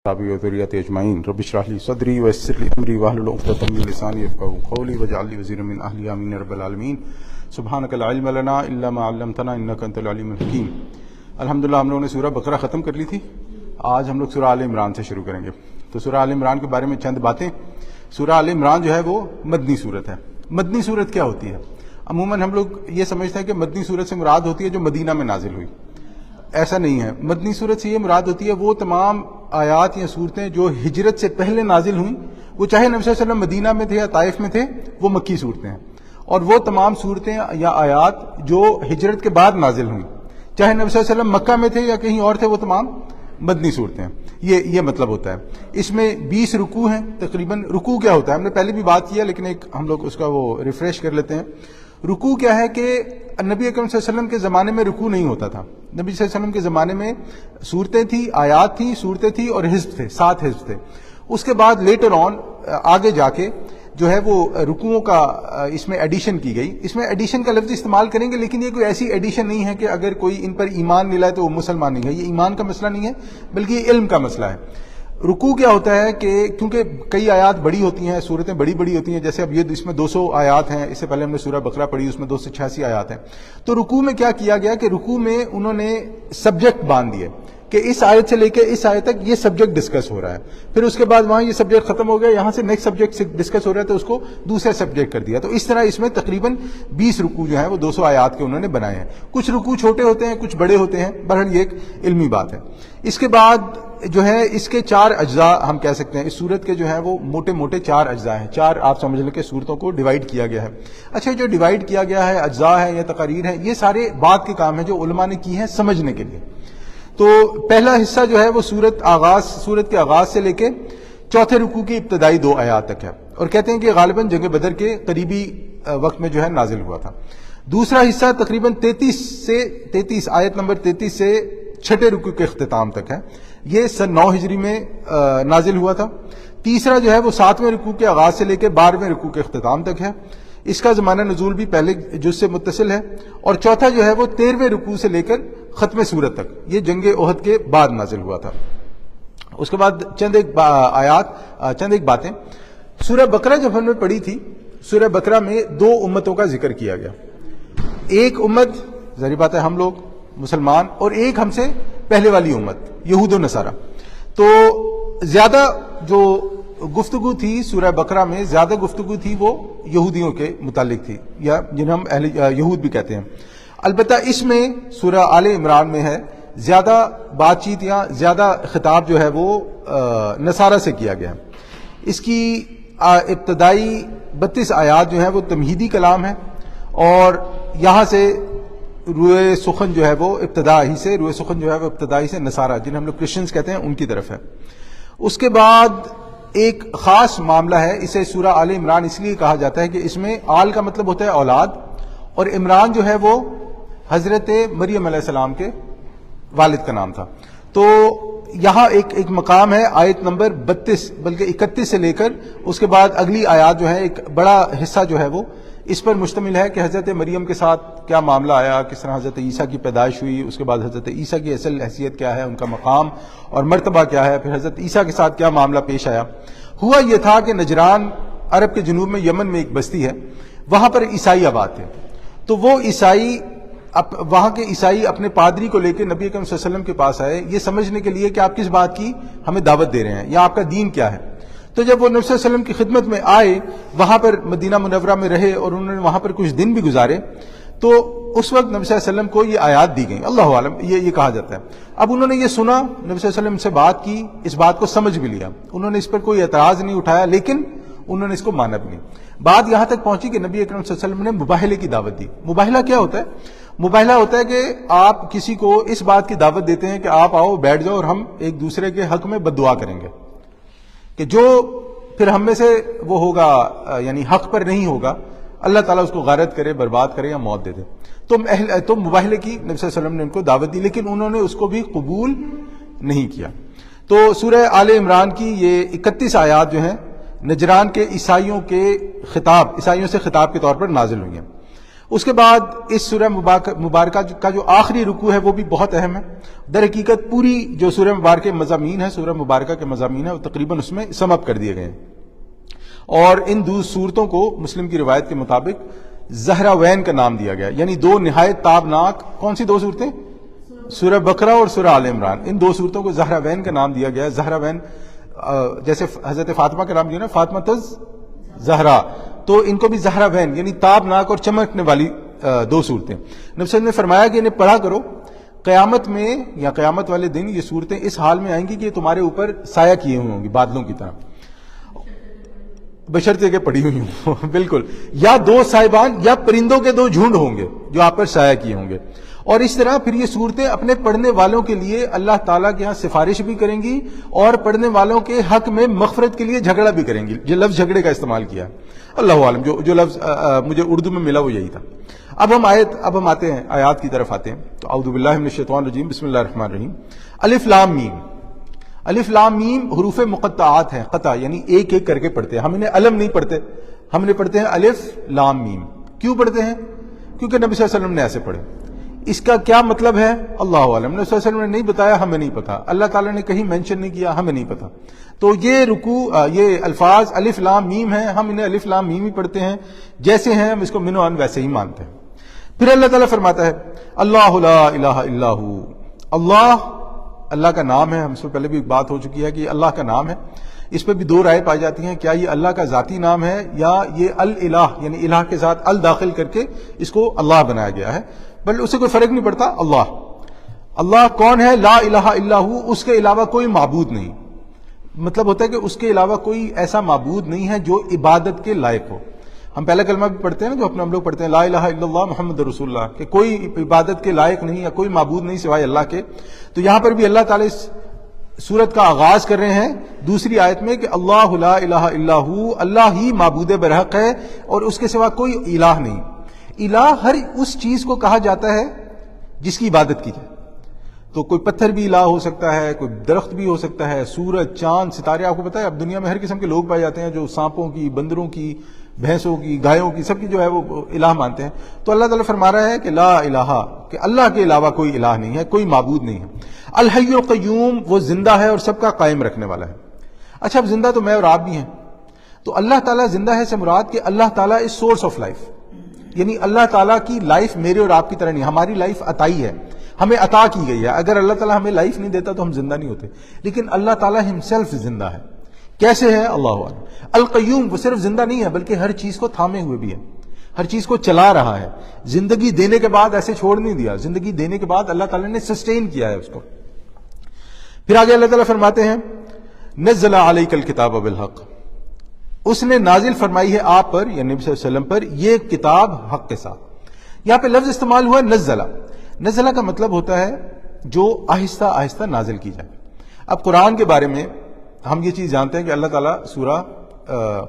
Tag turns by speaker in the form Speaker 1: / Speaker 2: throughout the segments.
Speaker 1: وذریتی اجمعین رب اشرح لی صدری ویسر لی امری واحلل عقدۃ من لسانی یفقهوا قولی واجعل لی وزیرا من اہلی آمین رب العالمین سبحانک لا علم لنا الا ما علمتنا انک انت العلیم الحکیم۔ الحمدللہ ہم لوگوں نے سورہ بقرہ ختم کر لی تھی، آج ہم لوگ سورہ آل عمران سے شروع کریں گے۔ تو سورہ آل عمران کے بارے میں چند باتیں۔ سورہ آل عمران جو ہے وہ مدنی صورت ہے۔ مدنی صورت کیا ہوتی ہے؟ عموماً ہم لوگ یہ سمجھتے ہیں کہ مدنی صورت سے مراد ہوتی ہے جو مدینہ میں نازل ہوئی، ایسا نہیں ہے۔ مدنی صورت سے یہ مراد ہوتی ہے وہ تمام آیات یا صورتیں جو ہجرت سے پہلے نازل ہوئیں، وہ چاہے نبی صلی اللہ علیہ وسلم مدینہ میں تھے یا طائف میں تھے، وہ مکی صورتیں ہیں، اور وہ تمام صورتیں یا آیات جو ہجرت کے بعد نازل ہوئیں، چاہے نبی صلی اللہ علیہ وسلم مکہ میں تھے یا کہیں اور تھے، وہ تمام مدنی صورتیں ہیں۔ یہ مطلب ہوتا ہے۔ اس میں 20 رکوع ہیں تقریباً۔ رکوع کیا ہوتا ہے؟ ہم نے پہلے بھی بات کیا، لیکن ایک ہم لوگ اس کا وہ ریفریش کر لیتے ہیں۔ رکوع کیا ہے کہ نبی اکرم صلی اللہ علیہ وسلم کے زمانے میں رکوع نہیں ہوتا تھا۔ نبی صلی اللہ علیہ وسلم کے زمانے میں صورتیں تھیں، آیات تھیں، صورتیں تھیں اور حزب تھے، 7 حزب تھے۔ اس کے بعد لیٹر آن آگے جا کے جو ہے وہ رکوعوں کا اس میں ایڈیشن کی گئی۔ اس میں ایڈیشن کا لفظ استعمال کریں گے، لیکن یہ کوئی ایسی ایڈیشن نہیں ہے کہ اگر کوئی ان پر ایمان نہیں لائے تو وہ مسلمان نہیں ہے۔ یہ ایمان کا مسئلہ نہیں ہے، بلکہ یہ علم کا مسئلہ ہے۔ رکوع کیا ہوتا ہے کہ کیونکہ کئی آیات بڑی ہوتی ہیں، صورتیں بڑی بڑی ہوتی ہیں، جیسے اب یہ اس میں 200 آیات ہیں، اس سے پہلے ہم نے سورہ بقرہ پڑھی، اس میں 286 آیات ہیں۔ تو رکوع میں کیا کیا گیا کہ رکوع میں انہوں نے سبجیکٹ باندھ دیے کہ اس آیت سے لے کے اس آیت تک یہ سبجیکٹ ڈسکس ہو رہا ہے، پھر اس کے بعد وہاں یہ سبجیکٹ ختم ہو گیا، یہاں سے نیکسٹ سبجیکٹ ڈسکس ہو رہا ہے تو اس کو دوسرا سبجیکٹ کر دیا۔ تو اس طرح اس میں تقریباً 20 رکوع جو ہیں وہ 200 آیات کے انہوں نے بنائے ہیں۔ کچھ رکوع چھوٹے ہوتے ہیں، کچھ بڑے ہوتے ہیں، بہرحال یہ ایک علمی بات ہے۔ اس کے بعد جو ہے اس کے 4 اجزاء ہم کہہ سکتے ہیں، اس صورت کے جو ہیں وہ موٹے موٹے 4 اجزاء ہیں۔ 4 آپ سمجھ لیں کہ صورتوں کو ڈیوائیڈ کیا گیا ہے۔ اچھا، جو ڈیوائیڈ کیا گیا ہے، اجزاء ہے یا تقاریر ہے، یہ سارے بعد کے کام ہیں جو علماء نے کی ہیں سمجھنے کے لیے۔ تو پہلا حصہ جو ہے وہ صورت کے آغاز سے لے کے چوتھے رکوع کی ابتدائی 2 آیات تک ہے، اور کہتے ہیں کہ غالباً جنگ بدر کے قریبی وقت میں جو ہے نازل ہوا تھا۔ دوسرا حصہ تقریباً 33 آیت نمبر 33 سے چھٹے رکوع کے اختتام تک ہے، یہ سن 9 ہجری میں نازل ہوا تھا۔ تیسرا جو ہے وہ 7ویں رکوع کے آغاز سے لے کے 12ویں رکوع کے اختتام تک ہے، اس کا زمانہ نزول بھی پہلے جز سے متصل ہے۔ اور چوتھا جو ہے وہ 13ویں رکوع سے لے کر ختم سورت تک، یہ جنگ احد کے بعد نازل ہوا تھا۔ اس کے بعد چند ایک باتیں۔ سورہ بقرہ جب ہم نے پڑھی تھی، سورہ بقرہ میں 2 امتوں کا ذکر کیا گیا۔ ایک امت ظاہر بات ہے ہم لوگ مسلمان، اور ایک ہم سے پہلے والی امت یہود و نصارہ۔ تو زیادہ جو گفتگو تھی سورہ بقرہ میں، زیادہ گفتگو تھی وہ یہودیوں کے متعلق تھی، یا جنہیں ہم اہل یہود بھی کہتے ہیں۔ البتہ اس میں سورہ آل عمران میں ہے زیادہ بات چیت یا زیادہ خطاب جو ہے وہ نصارہ سے کیا گیا ہے۔ اس کی ابتدائی 32 آیات جو ہیں وہ تمہیدی کلام ہے، اور یہاں سے روئے سخن جو ہے وہ ابتدائی سے نصارہ، جنہیں ہم لوگ کرسچنز کہتے ہیں، ان کی طرف ہے۔ اس کے بعد ایک خاص معاملہ ہے، اسے سورہ آل عمران اس لیے کہا جاتا ہے کہ اس میں آل کا مطلب ہوتا ہے اولاد، اور عمران جو ہے وہ حضرت مریم علیہ السلام کے والد کا نام تھا۔ تو یہاں ایک مقام ہے آیت نمبر 32 بلکہ 31 سے لے کر اس کے بعد اگلی آیات جو ہے، ایک بڑا حصہ جو ہے وہ اس پر مشتمل ہے کہ حضرت مریم کے ساتھ کیا معاملہ آیا، کس طرح حضرت عیسیٰ کی پیدائش ہوئی، اس کے بعد حضرت عیسیٰ کی اصل حیثیت کیا ہے، ان کا مقام اور مرتبہ کیا ہے، پھر حضرت عیسیٰ کے ساتھ کیا معاملہ پیش آیا۔ ہوا یہ تھا کہ نجران عرب کے جنوب میں یمن میں ایک بستی ہے، وہاں پر عیسائی آباد تھے۔ تو وہ وہاں کے عیسائی اپنے پادری کو لے کے نبی اکرم صلی اللہ علیہ وسلم کے پاس آئے، یہ سمجھنے کے لیے کہ آپ کس بات کی ہمیں دعوت دے رہے ہیں یا آپ کا دین کیا ہے۔ تو جب وہ نبی صلی اللہ علیہ وسلم کی خدمت میں آئے، وہاں پر مدینہ منورہ میں رہے اور انہوں نے وہاں پر کچھ دن بھی گزارے، تو اس وقت نبی صلی اللہ علیہ وسلم کو یہ آیات دی گئیں، اللہ عالم یہ کہا جاتا ہے۔ اب انہوں نے یہ سنا، نبی صلی اللہ علیہ وسلم سے بات کی، اس بات کو سمجھ بھی لیا، انہوں نے اس پر کوئی اعتراض نہیں اٹھایا، لیکن انہوں نے اس کو مانا بھی نہیں۔ بات یہاں تک پہنچی کہ نبی اکرم صلی اللہ علیہ وسلم نے مباہلے کی دعوت دی۔ مباہلہ کیا ہوتا ہے؟ مباہلہ ہوتا ہے کہ آپ کسی کو اس بات کی دعوت دیتے ہیں کہ آپ آؤ بیٹھ جاؤ اور ہم ایک دوسرے کے حق میں بد دعا کریں گے، کہ جو پھر ہم میں سے وہ ہوگا یعنی حق پر نہیں ہوگا، اللہ تعالیٰ اس کو غارت کرے، برباد کرے یا موت دے دے۔ تو مباہلے کی نبی صلی اللہ علیہ وسلم نے ان کو دعوت دی، لیکن انہوں نے اس کو بھی قبول نہیں کیا۔ تو سورہ آل عمران کی یہ 31 آیات جو ہیں نجران کے عیسائیوں سے خطاب کے طور پر نازل ہوئی ہیں۔ اس کے بعد اس سورہ مبارکہ کا جو آخری رکوع ہے وہ بھی بہت اہم ہے. در حقیقت پوری جو سورہ مبارکہ مضامین ہے، سورہ مبارکہ کے مضامین ہیں، وہ تقریباً اس میں سم اپ کر دیے گئے ہیں. اور ان دو صورتوں کو مسلم کی روایت کے مطابق زہراوین کا نام دیا گیا، یعنی دو نہایت تابناک. کون سی دو صورتیں؟ سورہ بقرہ اور سورہ آل عمران. ان دو صورتوں کو زہراوین کا نام دیا گیا. زہراوین جیسے حضرت فاطمہ کا نام جو ہے نا، فاطمہ تز زہرا، تو ان کو بھی زہراوین یعنی تابناک اور چمکنے والی دو صورتیں. نبی صلی اللہ علیہ وسلم نے فرمایا کہ انہیں پڑھا کرو، قیامت میں یا قیامت والے دن یہ صورتیں اس حال میں آئیں گی کہ تمہارے اوپر سایہ کیے ہوئے ہوں گی، بادلوں کی طرح، بشرطے کہ پڑی ہوئی ہوں. بالکل، یا دو صاحبان یا پرندوں کے دو جھنڈ ہوں گے جو آپ پر سایہ کیے ہوں گے. اور اس طرح پھر یہ صورتیں اپنے پڑھنے والوں کے لیے اللہ تعالیٰ کے ہاں سفارش بھی کریں گی اور پڑھنے والوں کے حق میں مغفرت کے لیے جھگڑا بھی کریں گی. جو لفظ جھگڑے کا استعمال کیا اللہ عالم، جو لفظ مجھے اردو میں ملا وہ یہی تھا. اب ہم آتے ہیں آیات کی طرف آتے ہیں. تو اعوذ باللہ من الشیطان الرجیم، بسم اللہ الرحمن الرحیم. الف لام میم. الف لام میم حروف مقطعات ہیں، قطع یعنی ایک ایک کر کے پڑھتے ہیں. ہم انہیں علم نہیں پڑھتے، ہم انہیں پڑھتے ہیں الف لام میم. کیوں پڑھتے ہیں؟ کیونکہ نبی صلی اللہ علیہ وسلم نے ایسے پڑھے. اس کا کیا مطلب ہے اللہ عالم. نبی صلی اللہ علیہ وسلم نے نہیں بتایا، ہمیں نہیں پتا. اللہ تعالیٰ نے کہیں مینشن نہیں کیا، ہمیں نہیں پتا. تو یہ یہ الفاظ الف لام میم ہیں، ہم انہیں الف لام میم ہی پڑھتے ہیں. جیسے ہیں ہم اس کو من و عن ویسے ہی مانتے ہیں. پھر اللہ تعالیٰ فرماتا ہے اللہ لا الہ الا ہو. اللہ کا نام ہے. ہم سے پہلے بھی بات ہو چکی ہے کہ اللہ کا نام ہے. اس پہ بھی دو رائے پائی جاتی ہیں، کیا یہ اللہ کا ذاتی نام ہے یا یہ الہ یعنی الہ کے ساتھ ال داخل کر کے اس کو اللہ بنایا گیا ہے. بل اس سے کوئی فرق نہیں پڑتا. اللہ کون ہے؟ لا الہ الا ہو، اس کے علاوہ کوئی معبود نہیں. مطلب ہوتا ہے کہ اس کے علاوہ کوئی ایسا معبود نہیں ہے جو عبادت کے لائق ہو. ہم پہلا کلمہ بھی پڑھتے ہیں نا، جو اپنے ہم لوگ پڑھتے ہیں لا الہ الا اللہ محمد رسول اللہ، کہ کوئی عبادت کے لائق نہیں یا کوئی معبود نہیں سوائے اللہ کے. تو یہاں پر بھی اللہ تعالیٰ اس سورت کا آغاز کر رہے ہیں دوسری آیت میں کہ اللہ لا الہ الا ہو، اللہ ہی معبود برحق ہے اور اس کے سوا کوئی الہ نہیں. الہ ہر اس چیز کو کہا جاتا ہے جس کی عبادت کی جائے. تو کوئی پتھر بھی الہ ہو سکتا ہے، کوئی درخت بھی ہو سکتا ہے، سورج چاند ستارے. آپ کو پتہ ہے اب دنیا میں ہر قسم کے لوگ پائے جاتے ہیں جو سانپوں کی، بندروں کی، بھینسوں کی، گایوں کی، سب کی جو ہے وہ الہ مانتے ہیں. تو اللہ تعالیٰ فرما رہا ہے کہ لا الہ، کہ اللہ کے علاوہ کوئی الہ نہیں ہے، کوئی معبود نہیں ہے. الحی القیوم، وہ زندہ ہے اور سب کا قائم رکھنے والا ہے. اچھا، اب زندہ تو میں اور آپ بھی ہیں. تو اللہ تعالیٰ زندہ ہے سے مراد کہ اللہ تعالیٰ از سورس آف لائف، یعنی اللہ تعالیٰ کی لائف میرے اور آپ کی طرح نہیں. ہماری لائف عطائی ہے، ہمیں عطا کی گئی ہے. اگر اللہ تعالیٰ ہمیں لائف نہیں دیتا تو ہم زندہ نہیں ہوتے. لیکن اللہ تعالیٰ ہمسیلف زندہ ہے. کیسے ہے؟ اللہ عنہ. القیوم، وہ صرف زندہ نہیں ہے بلکہ ہر چیز کو تھامے ہوئے بھی ہے، ہر چیز کو چلا رہا ہے. زندگی دینے کے بعد ایسے چھوڑ نہیں دیا، زندگی دینے کے بعد اللہ تعالیٰ نے سسٹین کیا ہے اس کو. پھر آگے اللہ تعالیٰ فرماتے ہیں نزل علیک الکتاب بالحق، اس نے نازل فرمائی ہے آپ پر یعنی نبی صلی اللہ علیہ وسلم پر یہ کتاب حق کے ساتھ. یہاں پہ لفظ استعمال ہوا نزلہ. نزلہ کا مطلب ہوتا ہے جو آہستہ آہستہ نازل کی جائے. اب قرآن کے بارے میں ہم یہ چیز جانتے ہیں کہ اللہ تعالیٰ سورہ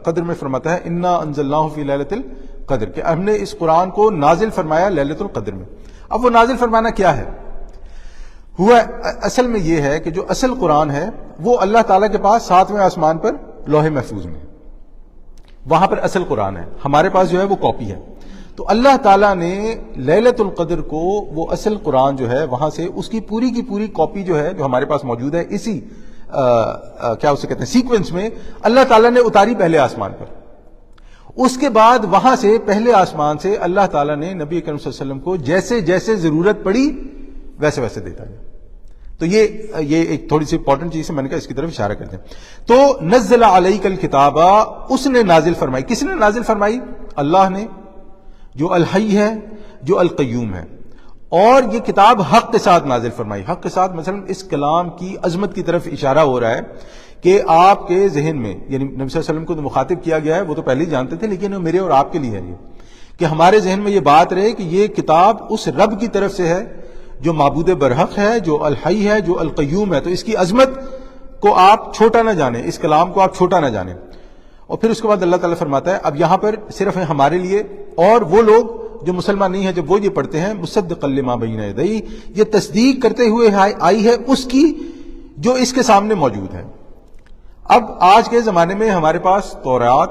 Speaker 1: قدر میں فرماتا ہے انا انزلناہ فی لیلۃ القدر، کہ ہم نے اس قرآن کو نازل فرمایا لیلۃ القدر میں. اب وہ نازل فرمانا کیا ہے؟ ہوا اصل میں یہ ہے کہ جو اصل قرآن ہے وہ اللہ تعالیٰ کے پاس 7ویں آسمان پر لوح محفوظ میں، وہاں پر اصل قرآن ہے. ہمارے پاس جو ہے وہ کاپی ہے. تو اللہ تعالیٰ نے لیلۃ القدر کو وہ اصل قرآن جو ہے وہاں سے اس کی پوری کاپی جو ہے جو ہمارے پاس موجود ہے اسی کیا اسے کہتے ہیں سیکوینس میں اللہ تعالیٰ نے اتاری پہلے آسمان پر. اس کے بعد وہاں سے پہلے آسمان سے اللہ تعالیٰ نے نبی اکرم صلی اللہ علیہ وسلم کو جیسے جیسے ضرورت پڑی ویسے ویسے دیتا ہے. تو یہ ایک تھوڑی سی امپورٹنٹ چیز ہے، میں نے کہا اس کی طرف اشارہ کرتے ہیں. تو نزل علیک الکتاب، اس نے نازل فرمائی. کس نے نازل فرمائی؟ اللہ نے، جو الحی ہے، جو القیوم ہے. اور یہ کتاب حق کے ساتھ نازل فرمائی. حق کے ساتھ مثلا اس کلام کی عظمت کی طرف اشارہ ہو رہا ہے کہ آپ کے ذہن میں یعنی نبی صلی اللہ علیہ وسلم کو تو مخاطب کیا گیا ہے، وہ تو پہلے ہی جانتے تھے، لیکن میرے اور آپ کے لیے ہے یہ کہ ہمارے ذہن میں یہ بات رہے کہ یہ کتاب اس رب کی طرف سے ہے جو معبود برحق ہے، جو الحی ہے، جو القیوم ہے. تو اس کی عظمت کو آپ چھوٹا نہ جانیں، اس کلام کو آپ چھوٹا نہ جانیں. اور پھر اس کے بعد اللہ تعالیٰ فرماتا ہے اب یہاں پر صرف ہے ہمارے لیے اور وہ لوگ جو مسلمان نہیں ہیں جب وہ یہ پڑھتے ہیں مصدقا لما بین یدیہ، یہ تصدیق کرتے ہوئے آئی ہے اس کی جو اس کے سامنے موجود ہے. اب آج کے زمانے میں ہمارے پاس تورات،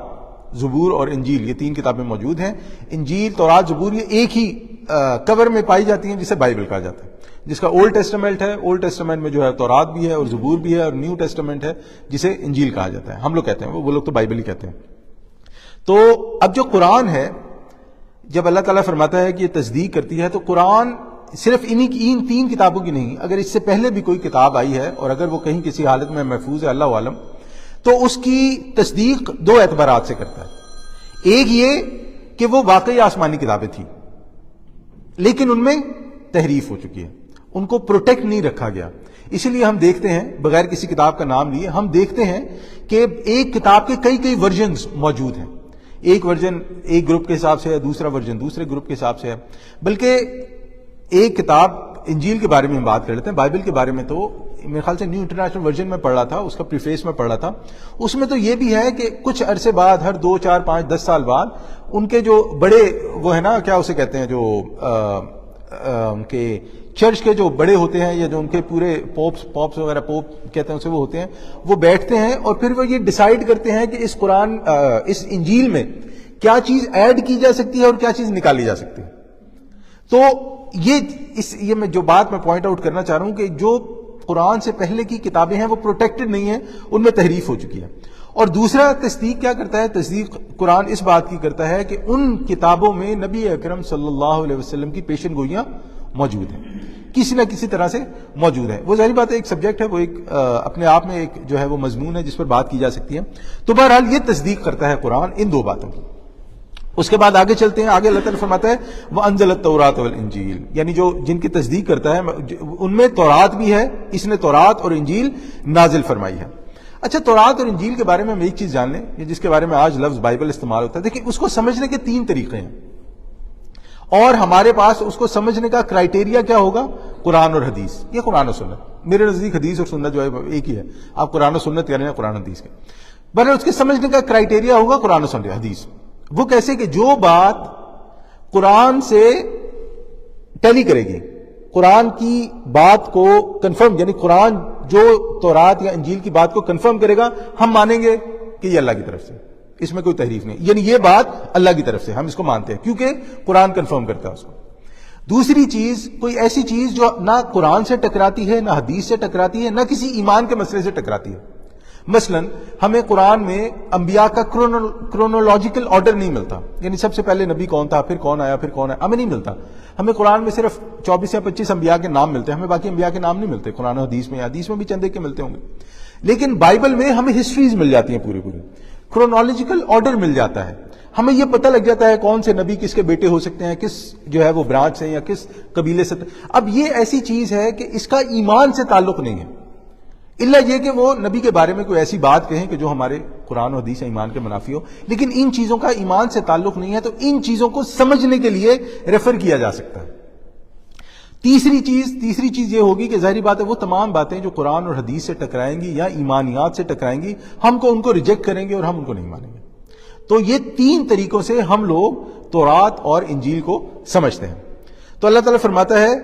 Speaker 1: زبور اور انجیل، یہ 3 کتابیں موجود ہیں۔ انجیل، تورات، زبور یہ ایک ہی کور میں پائی جاتی ہیں جسے بائبل کہا جاتا ہے، جس کا اولڈ ٹیسٹمنٹ ہے، اولڈ ٹیسٹمنٹ میں جو ہے تورات بھی ہے اور زبور بھی ہے، اور نیو ٹیسٹمنٹ ہے جسے انجیل کہا جاتا ہے، ہم لوگ کہتے ہیں، وہ لوگ تو بائبل ہی کہتے ہیں۔ تو اب جو قرآن ہے، جب اللہ تعالیٰ فرماتا ہے کہ یہ تصدیق کرتی ہے، تو قرآن صرف ان 3 کتابوں کی نہیں، اگر اس سے پہلے بھی کوئی کتاب آئی ہے اور اگر وہ کہیں کسی حالت میں محفوظ ہے اللہ عالم، تو اس کی تصدیق 2 اعتبارات سے کرتا ہے۔ ایک یہ کہ وہ واقعی آسمانی کتابیں تھیں لیکن ان میں تحریف ہو چکی ہے، ان کو پروٹیکٹ نہیں رکھا گیا، اسی لیے ہم دیکھتے ہیں، بغیر کسی کتاب کا نام لیے ہم دیکھتے ہیں کہ ایک کتاب کے کئی ورژنز موجود ہیں، ایک ورژن ایک گروپ کے حساب سے ہے، دوسرا ورژن دوسرے گروپ کے حساب سے ہے، بلکہ ایک کتاب انجیل کے بارے میں ہم بات کر لیتے ہیں، بائبل کے بارے میں تو میرے خیال سے نیو انٹرنیشنل ورژن میں پڑھ رہا تھا، اس کا پریفیس میں پڑھ رہا تھا، اس میں تو یہ بھی ہے کہ کچھ عرصے بعد، ہر 2 4 5 10 سال بعد، ان کے جو بڑے وہ ہے نا، کیا اسے کہتے ہیں، جو کہ چرچ کے جو بڑے ہوتے ہیں یا جو ان کے پورے پوپس وغیرہ، پوپ کہتے ہیں اسے، وہ ہوتے ہیں، وہ بیٹھتے ہیں اور پھر وہ یہ ڈیسائیڈ کرتے ہیں کہ اس قرآن، اس انجیل میں کیا چیز ایڈ کی جا سکتی ہے اور کیا چیز نکالی جا سکتی ہے۔ تو یہ میں جو بات میں پوائنٹ آؤٹ کرنا چاہ رہا ہوں کہ جو قرآن سے پہلے کی کتابیں ہیں وہ پروٹیکٹڈ نہیں ہیں، ان میں تحریف ہو چکی ہے۔ اور دوسرا تصدیق کیا کرتا ہے؟ تصدیق قرآن اس بات کی کرتا ہے کہ ان کتابوں میں نبی اکرم صلی اللہ علیہ وسلم کی پیشن گوئیاں موجود ہیں، کسی نہ کسی طرح سے موجود ہے۔ وہ ظاہری بات ہے، ایک سبجیکٹ ہے، وہ ایک اپنے آپ میں ایک جو ہے وہ مضمون ہے جس پر بات کی جا سکتی ہے۔ تو بہرحال یہ تصدیق کرتا ہے قرآن ان 2 باتوں کی۔ اس کے بعد آگے چلتے ہیں، آگے اللہ تعالیٰ فرماتا ہے وَأَنزَلَ التَّوْرَاةَ وَالْإِنجِيلَ، یعنی جن کی تصدیق کرتا ہے ان میں تورات بھی ہے، اس نے تورات اور انجیل نازل فرمائی ہے۔ اچھا، تورات اور انجیل کے بارے میں ہم ایک چیز جان لیں، جس کے بارے میں آج لفظ بائبل استعمال ہوتا ہے۔ دیکھیں، اس کو سمجھنے کے 3 طریقے ہیں، اور ہمارے پاس اس کو سمجھنے کا کرائٹیریا کیا ہوگا؟ قرآن اور حدیث، یہ قرآن و سنت۔ میرے نزدیک حدیث اور سنت جو ہے ایک ہی ہے، آپ قرآن و سنت کہہ رہے ہیں، قرآن حدیث کے، بہرحال اس کے سمجھنے کا کرائٹیریا ہوگا قرآن و سنت، حدیث۔ وہ کیسے کہ جو بات قرآن سے ٹیلی کرے گی، قرآن کی بات کو کنفرم، یعنی قرآن جو تورات یا انجیل کی بات کو کنفرم کرے گا، ہم مانیں گے کہ یہ اللہ کی طرف سے، اس میں کوئی تحریف نہیں، یعنی یہ بات اللہ کی طرف سے، ہم اس کو مانتے ہیں کیونکہ قرآن کنفرم کرتا ہے اس کو۔ دوسری چیز، کوئی ایسی چیز جو نہ قرآن سے ٹکراتی ہے، نہ حدیث سے ٹکراتی ہے، نہ کسی ایمان کے مسئلے سے ٹکراتی ہے۔ مثلا ہمیں قرآن میں انبیاء کا کرونولوجیکل آرڈر نہیں ملتا، یعنی سب سے پہلے نبی کون تھا، پھر کون آیا، پھر کون آیا، ہمیں نہیں ملتا۔ ہمیں قرآن میں صرف 24 یا 25 انبیاء کے نام ملتے ہیں، ہمیں باقی انبیاء کے نام نہیں ملتے قرآن و حدیث میں، حدیث میں بھی چند ایک کے ملتے ہوں گے، لیکن بائبل میں ہمیں ہسٹریز مل جاتی ہیں، پوری کرونولوجیکل آرڈر مل جاتا ہے، ہمیں یہ پتہ لگ جاتا ہے کون سے نبی کس کے بیٹے ہو سکتے ہیں، کس جو ہے وہ برانچ سے یا کس قبیلے سے۔ اب یہ ایسی چیز ہے کہ اس کا ایمان سے تعلق نہیں ہے، الا یہ کہ وہ نبی کے بارے میں کوئی ایسی بات کہیں کہ جو ہمارے قرآن و حدیث ایمان کے منافی ہو، لیکن ان چیزوں کا ایمان سے تعلق نہیں ہے، تو ان چیزوں کو سمجھنے کے لیے ریفر کیا جا سکتا ہے۔ تیسری چیز یہ ہوگی کہ ظاہری بات ہے وہ تمام باتیں جو قرآن اور حدیث سے ٹکرائیں گی یا ایمانیات سے ٹکرائیں گی، ہم کو ان کو ریجیکٹ کریں گے اور ہم ان کو نہیں مانیں گے۔ تو یہ 3 طریقوں سے ہم لوگ تورات اور انجیل کو سمجھتے ہیں۔ تو اللہ تعالیٰ فرماتا ہے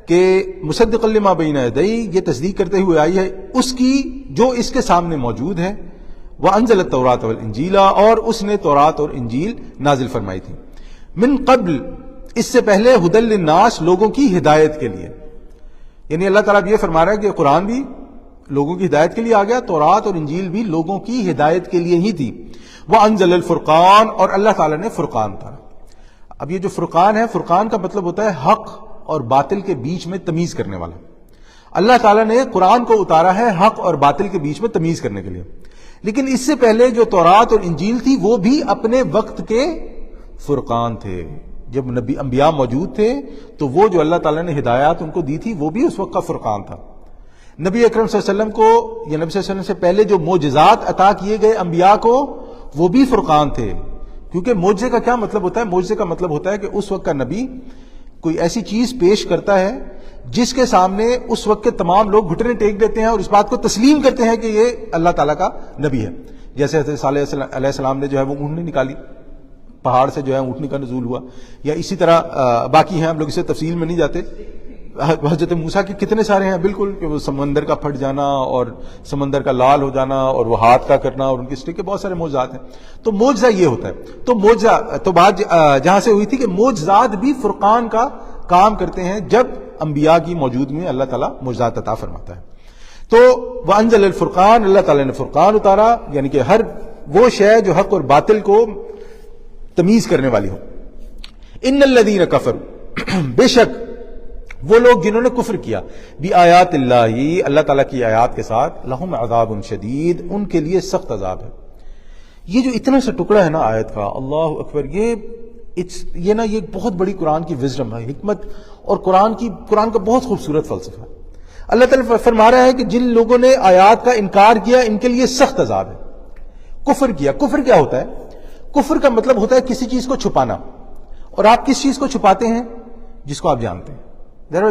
Speaker 1: کہ مصدقا لما بین یدیہ، یہ تصدیق کرتے ہوئے آئی ہے اس کی جو اس کے سامنے موجود ہے، وانزل التوراۃ والانجیل، اور اس نے تورات اور انجیل نازل فرمائی تھی، من قبل، اس سے پہلے، ہدی للناس، لوگوں کی ہدایت کے لیے، یعنی اللہ تعالیٰ یہ فرما رہا ہے کہ قرآن بھی لوگوں کی ہدایت کے لیے آ گیا، تورات اور انجیل بھی لوگوں کی ہدایت کے لیے ہی تھی۔ وانزل الفرقان، اور اللہ تعالیٰ نے فرقان اتارا۔ اب یہ جو فرقان ہے، فرقان کا مطلب ہوتا ہے حق اور باطل کے بیچ میں تمیز کرنے والا۔ اللہ تعالیٰ نے قرآن کو اتارا ہے حق اور باطل کے بیچ میں تمیز کرنے کے لیے، لیکن اس سے پہلے جو تورات اور انجیل تھی وہ بھی اپنے وقت کے فرقان تھے۔ جب نبی انبیاء موجود تھے تو وہ جو اللہ تعالیٰ نے ہدایات ان کو دی تھی وہ بھی اس وقت کا فرقان تھا۔ نبی اکرم صلی اللہ علیہ وسلم کو یا نبی صلی اللہ علیہ وسلم سے پہلے جو معجزات عطا کیے گئے انبیاء کو وہ بھی فرقان تھے، کیونکہ معجزے کا کیا مطلب ہوتا ہے؟ معجزے کا مطلب ہوتا ہے کہ اس وقت کا نبی کوئی ایسی چیز پیش کرتا ہے جس کے سامنے اس وقت کے تمام لوگ گھٹنے ٹیک دیتے ہیں اور اس بات کو تسلیم کرتے ہیں کہ یہ اللہ تعالیٰ کا نبی ہے۔ جیسے حضرت صالح علیہ السلام نے جو ہے وہ اونٹنی نکالی، پہاڑ سے جو ہے اونٹنی کا نزول ہوا، یا اسی طرح باقی ہیں، ہم لوگ اسے تفصیل میں نہیں جاتے، حضرت موسیٰ کے کتنے سارے ہیں بالکل، کہ وہ سمندر کا پھٹ جانا اور سمندر کا لال ہو جانا اور وہ ہاتھ کا کرنا اور ان کی سٹی کے بہت سارے معجزات ہیں. تو معجزہ یہ ہوتا ہے. تو معجزہ تو بات جہاں سے ہوئی تھی کہ معجزات بھی فرقان کا کام کرتے ہیں جب انبیاء کی موجودگی میں اللہ تعالیٰ معجزات عطا فرماتا ہے. تو وانزل الفرقان، اللہ تعالیٰ نے فرقان اتارا، یعنی کہ ہر وہ شے جو حق اور باطل کو تمیز کرنے والی ہو. ان الذین کفروا، بے شک وہ لوگ جنہوں نے کفر کیا، بآیات اللہ، اللہ تعالیٰ کی آیات کے ساتھ، لہم عذاب شدید، ان کے لیے سخت عذاب ہے. یہ جو اتنا سا ٹکڑا ہے نا آیت کا، اللہ اکبر، یہ نا یہ بہت بڑی قرآن کی وزڈم ہے، حکمت، اور قرآن کا بہت خوبصورت فلسفہ ہے. اللہ تعالیٰ فرما رہا ہے کہ جن لوگوں نے آیات کا انکار کیا ان کے لیے سخت عذاب ہے. کفر کیا، کفر کیا ہوتا ہے؟ کفر کا مطلب ہوتا ہے کسی چیز کو چھپانا. اور آپ کس چیز کو چھپاتے ہیں؟ جس کو آپ جانتے ہیں.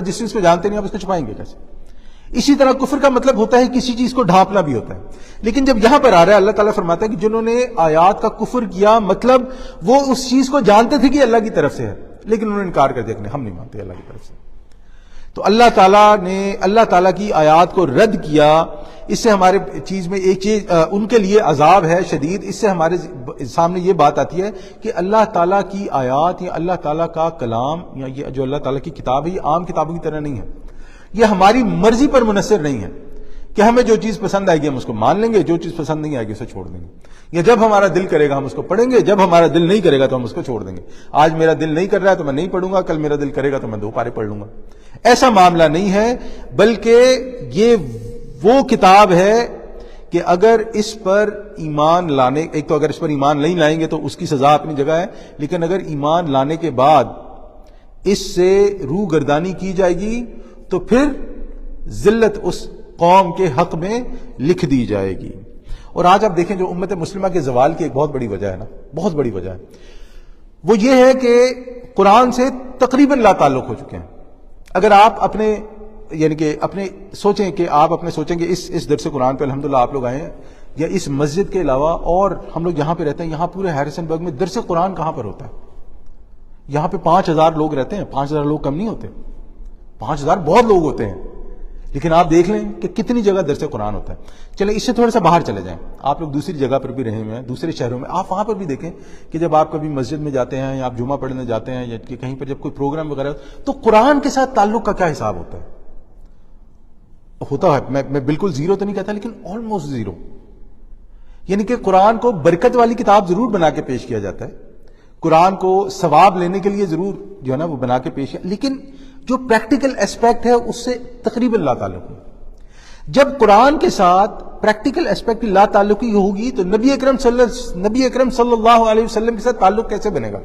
Speaker 1: جس چیز کو جانتے نہیں آپ اس کو چھپائیں گے کیسے؟ اسی طرح کفر کا مطلب ہوتا ہے کسی چیز کو ڈھانپنا بھی ہوتا ہے. لیکن جب یہاں پر آ رہا ہے اللہ تعالیٰ فرماتا ہے کہ جنہوں نے آیات کا کفر کیا، مطلب وہ اس چیز کو جانتے تھے کہ اللہ کی طرف سے ہے، لیکن انہوں نے انکار کر دیا کہ ہم نہیں مانتے اللہ کی طرف سے. تو اللہ تعالیٰ نے اللہ تعالیٰ کی آیات کو رد کیا. اس سے ہمارے چیز میں ایک چیز ان کے لیے عذاب ہے شدید. اس سے ہمارے سامنے یہ بات آتی ہے کہ اللہ تعالیٰ کی آیات یا اللہ تعالیٰ کا کلام یا یہ جو اللہ تعالیٰ کی کتاب ہے، یہ عام کتابوں کی طرح نہیں ہے. یہ ہماری مرضی پر منحصر نہیں ہے کہ ہمیں جو چیز پسند آئے گی ہم اس کو مان لیں گے، جو چیز پسند نہیں آئے گی اسے چھوڑ دیں گے. یا جب ہمارا دل کرے گا ہم اس کو پڑھیں گے، جب ہمارا دل نہیں کرے گا تو ہم اس کو چھوڑ دیں گے. آج میرا دل نہیں کر رہا ہے تو میں نہیں پڑھوں گا، کل میرا دل کرے گا تو میں 2 پارے پڑھ لوں گا. ایسا معاملہ نہیں ہے، بلکہ یہ وہ کتاب ہے کہ اگر اس پر ایمان لانے، ایک تو اگر اس پر ایمان نہیں لائیں گے تو اس کی سزا اپنی جگہ ہے، لیکن اگر ایمان لانے کے بعد اس سے روح گردانی کی جائے گی تو پھر ذلت اس قوم کے حق میں لکھ دی جائے گی. اور آج آپ دیکھیں جو امت مسلمہ کے زوال کی ایک بہت بڑی وجہ ہے نا، بہت بڑی وجہ ہے، وہ یہ ہے کہ قرآن سے تقریباً لا تعلق ہو چکے ہیں. اگر آپ اپنے یعنی کہ اپنے سوچیں کہ آپ اپنے سوچیں کہ اس درس قرآن پہ الحمدللہ آپ لوگ آئے ہیں، یا اس مسجد کے علاوہ اور ہم لوگ یہاں پہ رہتے ہیں، یہاں پورے ہیریسن برگ میں درس قرآن کہاں پر ہوتا ہے؟ یہاں پہ 5000 لوگ رہتے ہیں. 5000 لوگ کم نہیں ہوتے، 5000 بہت لوگ ہوتے ہیں. لیکن آپ دیکھ لیں کہ کتنی جگہ درس قرآن ہوتا ہے. چلیں اس سے تھوڑا سا باہر چلے جائیں. آپ لوگ دوسری جگہ پر بھی رہے ہوئے ہیں، دوسرے شہروں میں، آپ وہاں پر بھی دیکھیں کہ جب آپ کبھی مسجد میں جاتے ہیں یا آپ جمعہ پڑھنے جاتے ہیں یا کہیں پر جب کوئی پروگرام وغیرہ تو قرآن کے ساتھ تعلق کا کیا حساب ہوتا ہے؟ ہوتا ہے، میں بالکل زیرو تو نہیں کہتا لیکن آلموسٹ زیرو. یعنی کہ قرآن کو برکت والی کتاب ضرور بنا کے پیش کیا جاتا ہے، قرآن کو ثواب لینے کے لیے ضرور جو ہے نا وہ بنا کے پیش کیا، لیکن جو پریکٹیکل اسپیکٹ ہے اس سے تقریباً لا تعلق ہے. جب قرآن کے ساتھ پریکٹیکل اسپیکٹ کی لا تعلقی ہوگی تو نبی اکرم صلی اللہ علیہ وسلم کے ساتھ تعلق کیسے بنے گا؟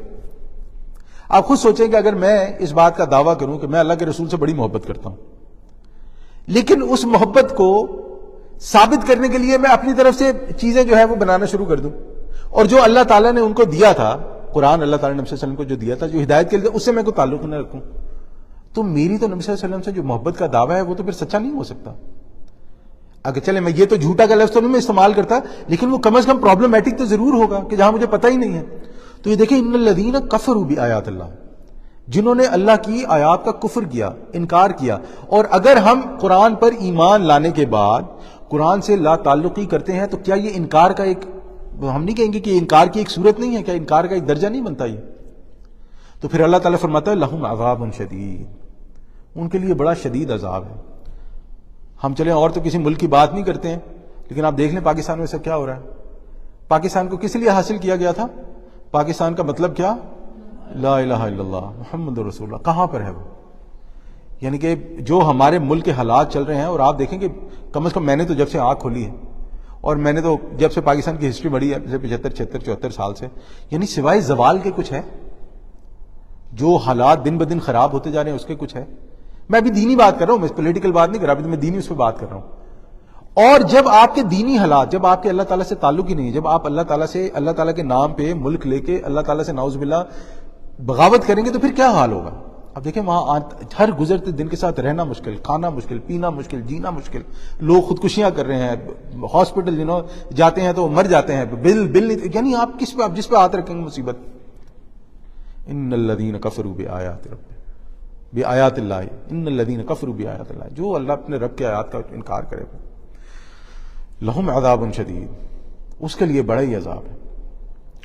Speaker 1: آپ خود سوچیں کہ اگر میں اس بات کا دعویٰ کروں کہ میں اللہ کے رسول سے بڑی محبت کرتا ہوں، لیکن اس محبت کو ثابت کرنے کے لیے میں اپنی طرف سے چیزیں جو ہے وہ بنانا شروع کر دوں، اور جو اللہ تعالیٰ نے ان کو دیا تھا، قرآن اللہ تعالیٰ نے نبی صلی اللہ علیہ وسلم کو جو دیا تھا، جو ہدایت کے لیے، اس سے میں کوئی تعلق نہ رکھوں، تو میری تو نبی صلی اللہ علیہ وسلم سے جو محبت کا دعویٰ ہے وہ تو پھر سچا نہیں ہو سکتا. اگر چلے میں یہ تو جھوٹا کا لفظ تو نہیں میں استعمال کرتا، لیکن وہ کم از کم پرابلمیٹک تو ضرور ہوگا کہ جہاں مجھے پتہ ہی نہیں ہے. تو یہ دیکھیں ان الذین کفروا بآیات اللہ، جنہوں نے اللہ کی آیات کا کفر کیا، انکار کیا. اور اگر ہم قرآن پر ایمان لانے کے بعد قرآن سے لا تعلقی کرتے ہیں تو کیا یہ انکار کا ایک، ہم نہیں کہیں گے کہ انکار کی ایک صورت نہیں ہے، کیا انکار کا ایک درجہ نہیں بنتا یہ؟ تو پھر اللہ تعالیٰ فرماتا ہے لہم عذاب شدید، ان کے لیے بڑا شدید عذاب ہے. ہم چلیں اور تو کسی ملک کی بات نہیں کرتے ہیں، لیکن آپ دیکھ لیں پاکستان میں ایسا کیا ہو رہا ہے. پاکستان کو کس لیے حاصل کیا گیا تھا؟ پاکستان کا مطلب کیا؟ لا الہ الا اللہ محمد رسول اللہ. کہاں پر ہے وہ؟ یعنی کہ جو ہمارے ملک کے حالات چل رہے ہیں، اور آپ دیکھیں کہ کم از کم میں نے تو جب سے آنکھ کھولی ہے، اور میں نے تو جب سے پاکستان کی ہسٹری بڑھی ہے 75 76 74 سال سے، یعنی سوائے زوال کے کچھ ہے؟ جو حالات دن بدن خراب ہوتے جا رہے ہیں اس کے کچھ ہے؟ میں ابھی دینی بات کر رہا ہوں، میں پولیٹیکل بات نہیں کر رہا، ابھی میں دینی اس پہ بات کر رہا ہوں. اور جب آپ کے دینی حالات، جب آپ کے اللہ تعالیٰ سے تعلق ہی نہیں ہے، جب آپ اللہ تعالیٰ سے، اللہ تعالیٰ کے نام پہ ملک لے کے اللہ تعالیٰ سے نعوذ باللہ بغاوت کریں گے تو پھر کیا حال ہوگا؟ اب دیکھیں وہاں ہر گزرتے دن کے ساتھ رہنا مشکل، کھانا مشکل، پینا مشکل، جینا مشکل. لوگ خودکشیاں کر رہے ہیں، ہاسپٹل جاتے ہیں تو مر جاتے ہیں، بل یعنی آپ کس پہ، آپ جس پہ ہاتھ رکھیں گے مصیبت. ان الذین کفروا بآیات ربہم، بآیات اللہ ان الذین کفروا بآیات اللہ، جو اللہ اپنے رب کے آیات کا انکار کرے لہم عذاب شدید، اس کے لیے بڑا ہی عذاب ہے۔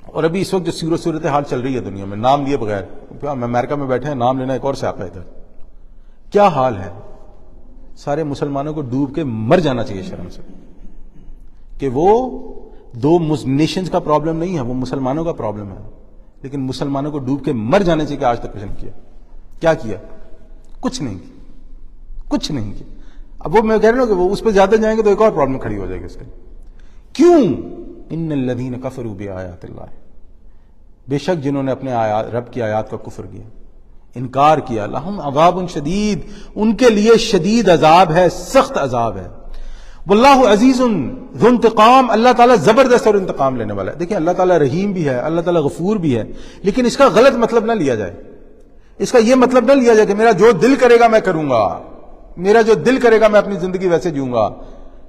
Speaker 1: اور ابھی اس وقت جو صورتحال چل رہی ہے دنیا میں، نام لیے بغیر، ہم امریکہ میں بیٹھے ہیں، نام لینا ایک اور سیاپا ہے ادھر، کیا حال ہے، سارے مسلمانوں کو ڈوب کے مر جانا چاہیے شرم سے، کہ وہ دو نیشنز کا پرابلم نہیں ہے، وہ مسلمانوں کا پرابلم ہے، لیکن مسلمانوں کو ڈوب کے مر جانے چاہیے کہ آج تک کچھ نہیں کیا۔ کیا کیا؟ کچھ نہیں کیا، کچھ نہیں کیا۔ اب وہ میں کہہ رہا ہوں کہ وہ اس پہ زیادہ جائیں گے تو ایک اور پرابلم کھڑی ہو جائے گی اس کے۔ کیوں؟ ان الذین کفروا بآیات اللہ، بے شک جنہوں نے اپنے رب کی آیات کا کفر کیا، انکار کیا، لہم عذاب شدید، ان کے لیے شدید عذاب ہے، سخت عذاب ہے۔ واللہ عزیز ذو انتقام، اللہ تعالیٰ زبردست اور انتقام لینے والا ہے۔ دیکھیں اللہ تعالیٰ رحیم بھی ہے، اللہ تعالیٰ غفور بھی ہے، لیکن اس کا غلط مطلب نہ لیا جائے، اس کا یہ مطلب نہ لیا جائے کہ میرا جو دل کرے گا میں کروں گا، میرا جو دل کرے گا میں اپنی زندگی ویسے جیوں گا،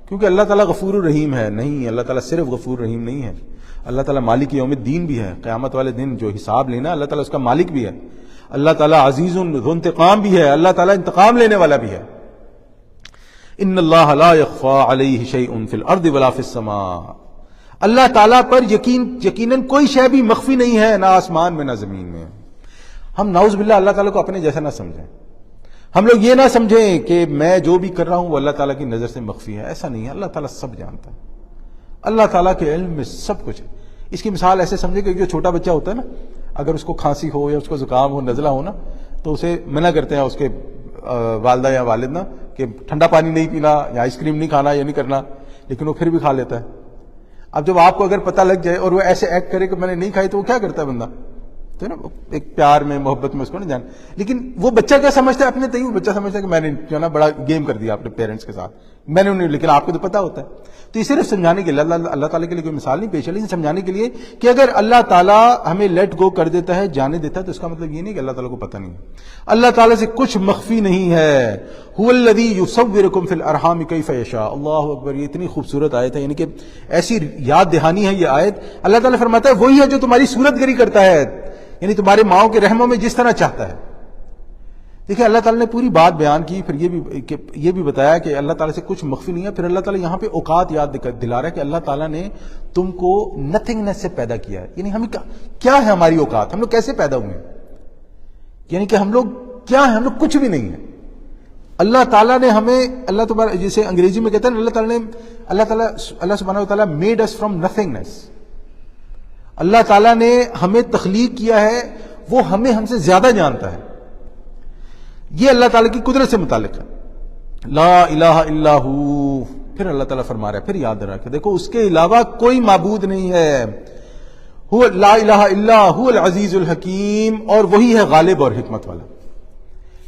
Speaker 1: کیونکہ اللہ تعالیٰ غفور الرحیم ہے۔ نہیں، اللہ تعالیٰ صرف غفور رحیم نہیں ہے، اللہ تعالیٰ مالک یوم الدین بھی ہے، قیامت والے دن جو حساب لینا اللہ تعالیٰ اس کا مالک بھی ہے۔ اللہ تعالیٰ عزیز ذو انتقام بھی ہے، اللہ تعالیٰ انتقام لینے والا بھی ہے۔ ان اللہ لا یخفی علیہ شیء فی الارض ولا فی السماء، اللہ تعالیٰ پر یقیناً کوئی شے بھی مخفی نہیں ہے، نہ آسمان میں نہ زمین میں۔ ہم نعوذ باللہ اللہ تعالیٰ کو اپنے جیسا نہ سمجھیں، ہم لوگ یہ نہ سمجھیں کہ میں جو بھی کر رہا ہوں وہ اللہ تعالیٰ کی نظر سے مخفی ہے، ایسا نہیں ہے، اللہ تعالیٰ سب جانتا ہے، اللہ تعالیٰ کے علم میں سب کچھ ہے۔ اس کی مثال ایسے سمجھے کہ جو چھوٹا بچہ ہوتا ہے نا، اگر اس کو کھانسی ہو یا اس کو زکام ہو، نزلہ ہو نا، تو اسے منع کرتے ہیں اس کے والدہ یا والد نا کہ ٹھنڈا پانی نہیں پینا یا آئس کریم نہیں کھانا، یہ نہیں کرنا، لیکن وہ پھر بھی کھا لیتا ہے۔ اب جب آپ کو اگر پتہ لگ جائے اور وہ ایسے ایکٹ کرے کہ میں نے نہیں کھائی، تو وہ کیا کرتا ہے بندہ؟ تو نا ایک پیار میں محبت میں اس کو نہیں جان، لیکن وہ بچہ کیا سمجھتا ہے اپنے وہ بچہ سمجھتا ہے کہ میں نے جو نا بڑا گیم کر دیا اپنے پیرنٹس کے ساتھ، میں نے انہیں، لیکن آپ کو تو پتا ہوتا ہے۔ تو یہ صرف سمجھانے کے لیے اللہ تعالیٰ کے لیے کوئی مثال نہیں پیش ہے، لیکن سمجھانے کے لیے کہ اگر اللہ تعالیٰ ہمیں لیٹ گو کر دیتا ہے، جانے دیتا ہے، تو اس کا مطلب یہ نہیں کہ اللہ تعالیٰ کو پتہ نہیں ہے، اللہ تعالیٰ سے کچھ مخفی نہیں ہے۔ هو الذی یصورکم فی الارحام کیف یشاء، اللہ اکبر، یہ اتنی خوبصورت آیت ہے، یعنی کہ ایسی یاد دہانی ہے یہ آیت۔ اللہ تعالیٰ فرماتا ہے وہی ہے جو تمہاری صورت گری کرتا ہے، یعنی تمہارے ماؤں کے رحموں میں جس طرح چاہتا ہے۔ دیکھیں اللہ تعالیٰ نے پوری بات بیان کی، پھر یہ بھی بتایا کہ اللہ تعالیٰ سے کچھ مخفی نہیں ہے، پھر اللہ تعالیٰ یہاں پہ اوقات یاد دلا رہا ہے کہ اللہ تعالیٰ نے تم کو نتھنگنیس سے پیدا کیا ہے، یعنی ہمیں کیا ہے ہماری اوقات، ہم لوگ کیسے پیدا ہوئے ہیں، یعنی کہ ہم لوگ کیا ہیں، ہم لوگ کچھ بھی نہیں ہیں۔ اللہ تعالیٰ نے ہمیں، اللہ تبارک، جسے انگریزی میں کہتے ہیں اللہ سبحانہ و تعالیٰ میڈ اس فرام نتھنگنیس، اللہ تعالیٰ نے ہمیں تخلیق کیا ہے، وہ ہم سے زیادہ جانتا ہے، یہ اللہ تعالیٰ کی قدرت سے متعلق ہے۔ لا الہ الا ہو، پھر اللہ تعالیٰ فرما رہا ہے، پھر یاد رکھیں، دیکھو اس کے علاوہ کوئی معبود نہیں ہے، لا الہ الا هو العزیز الحکیم، اور وہی ہے غالب اور حکمت والا۔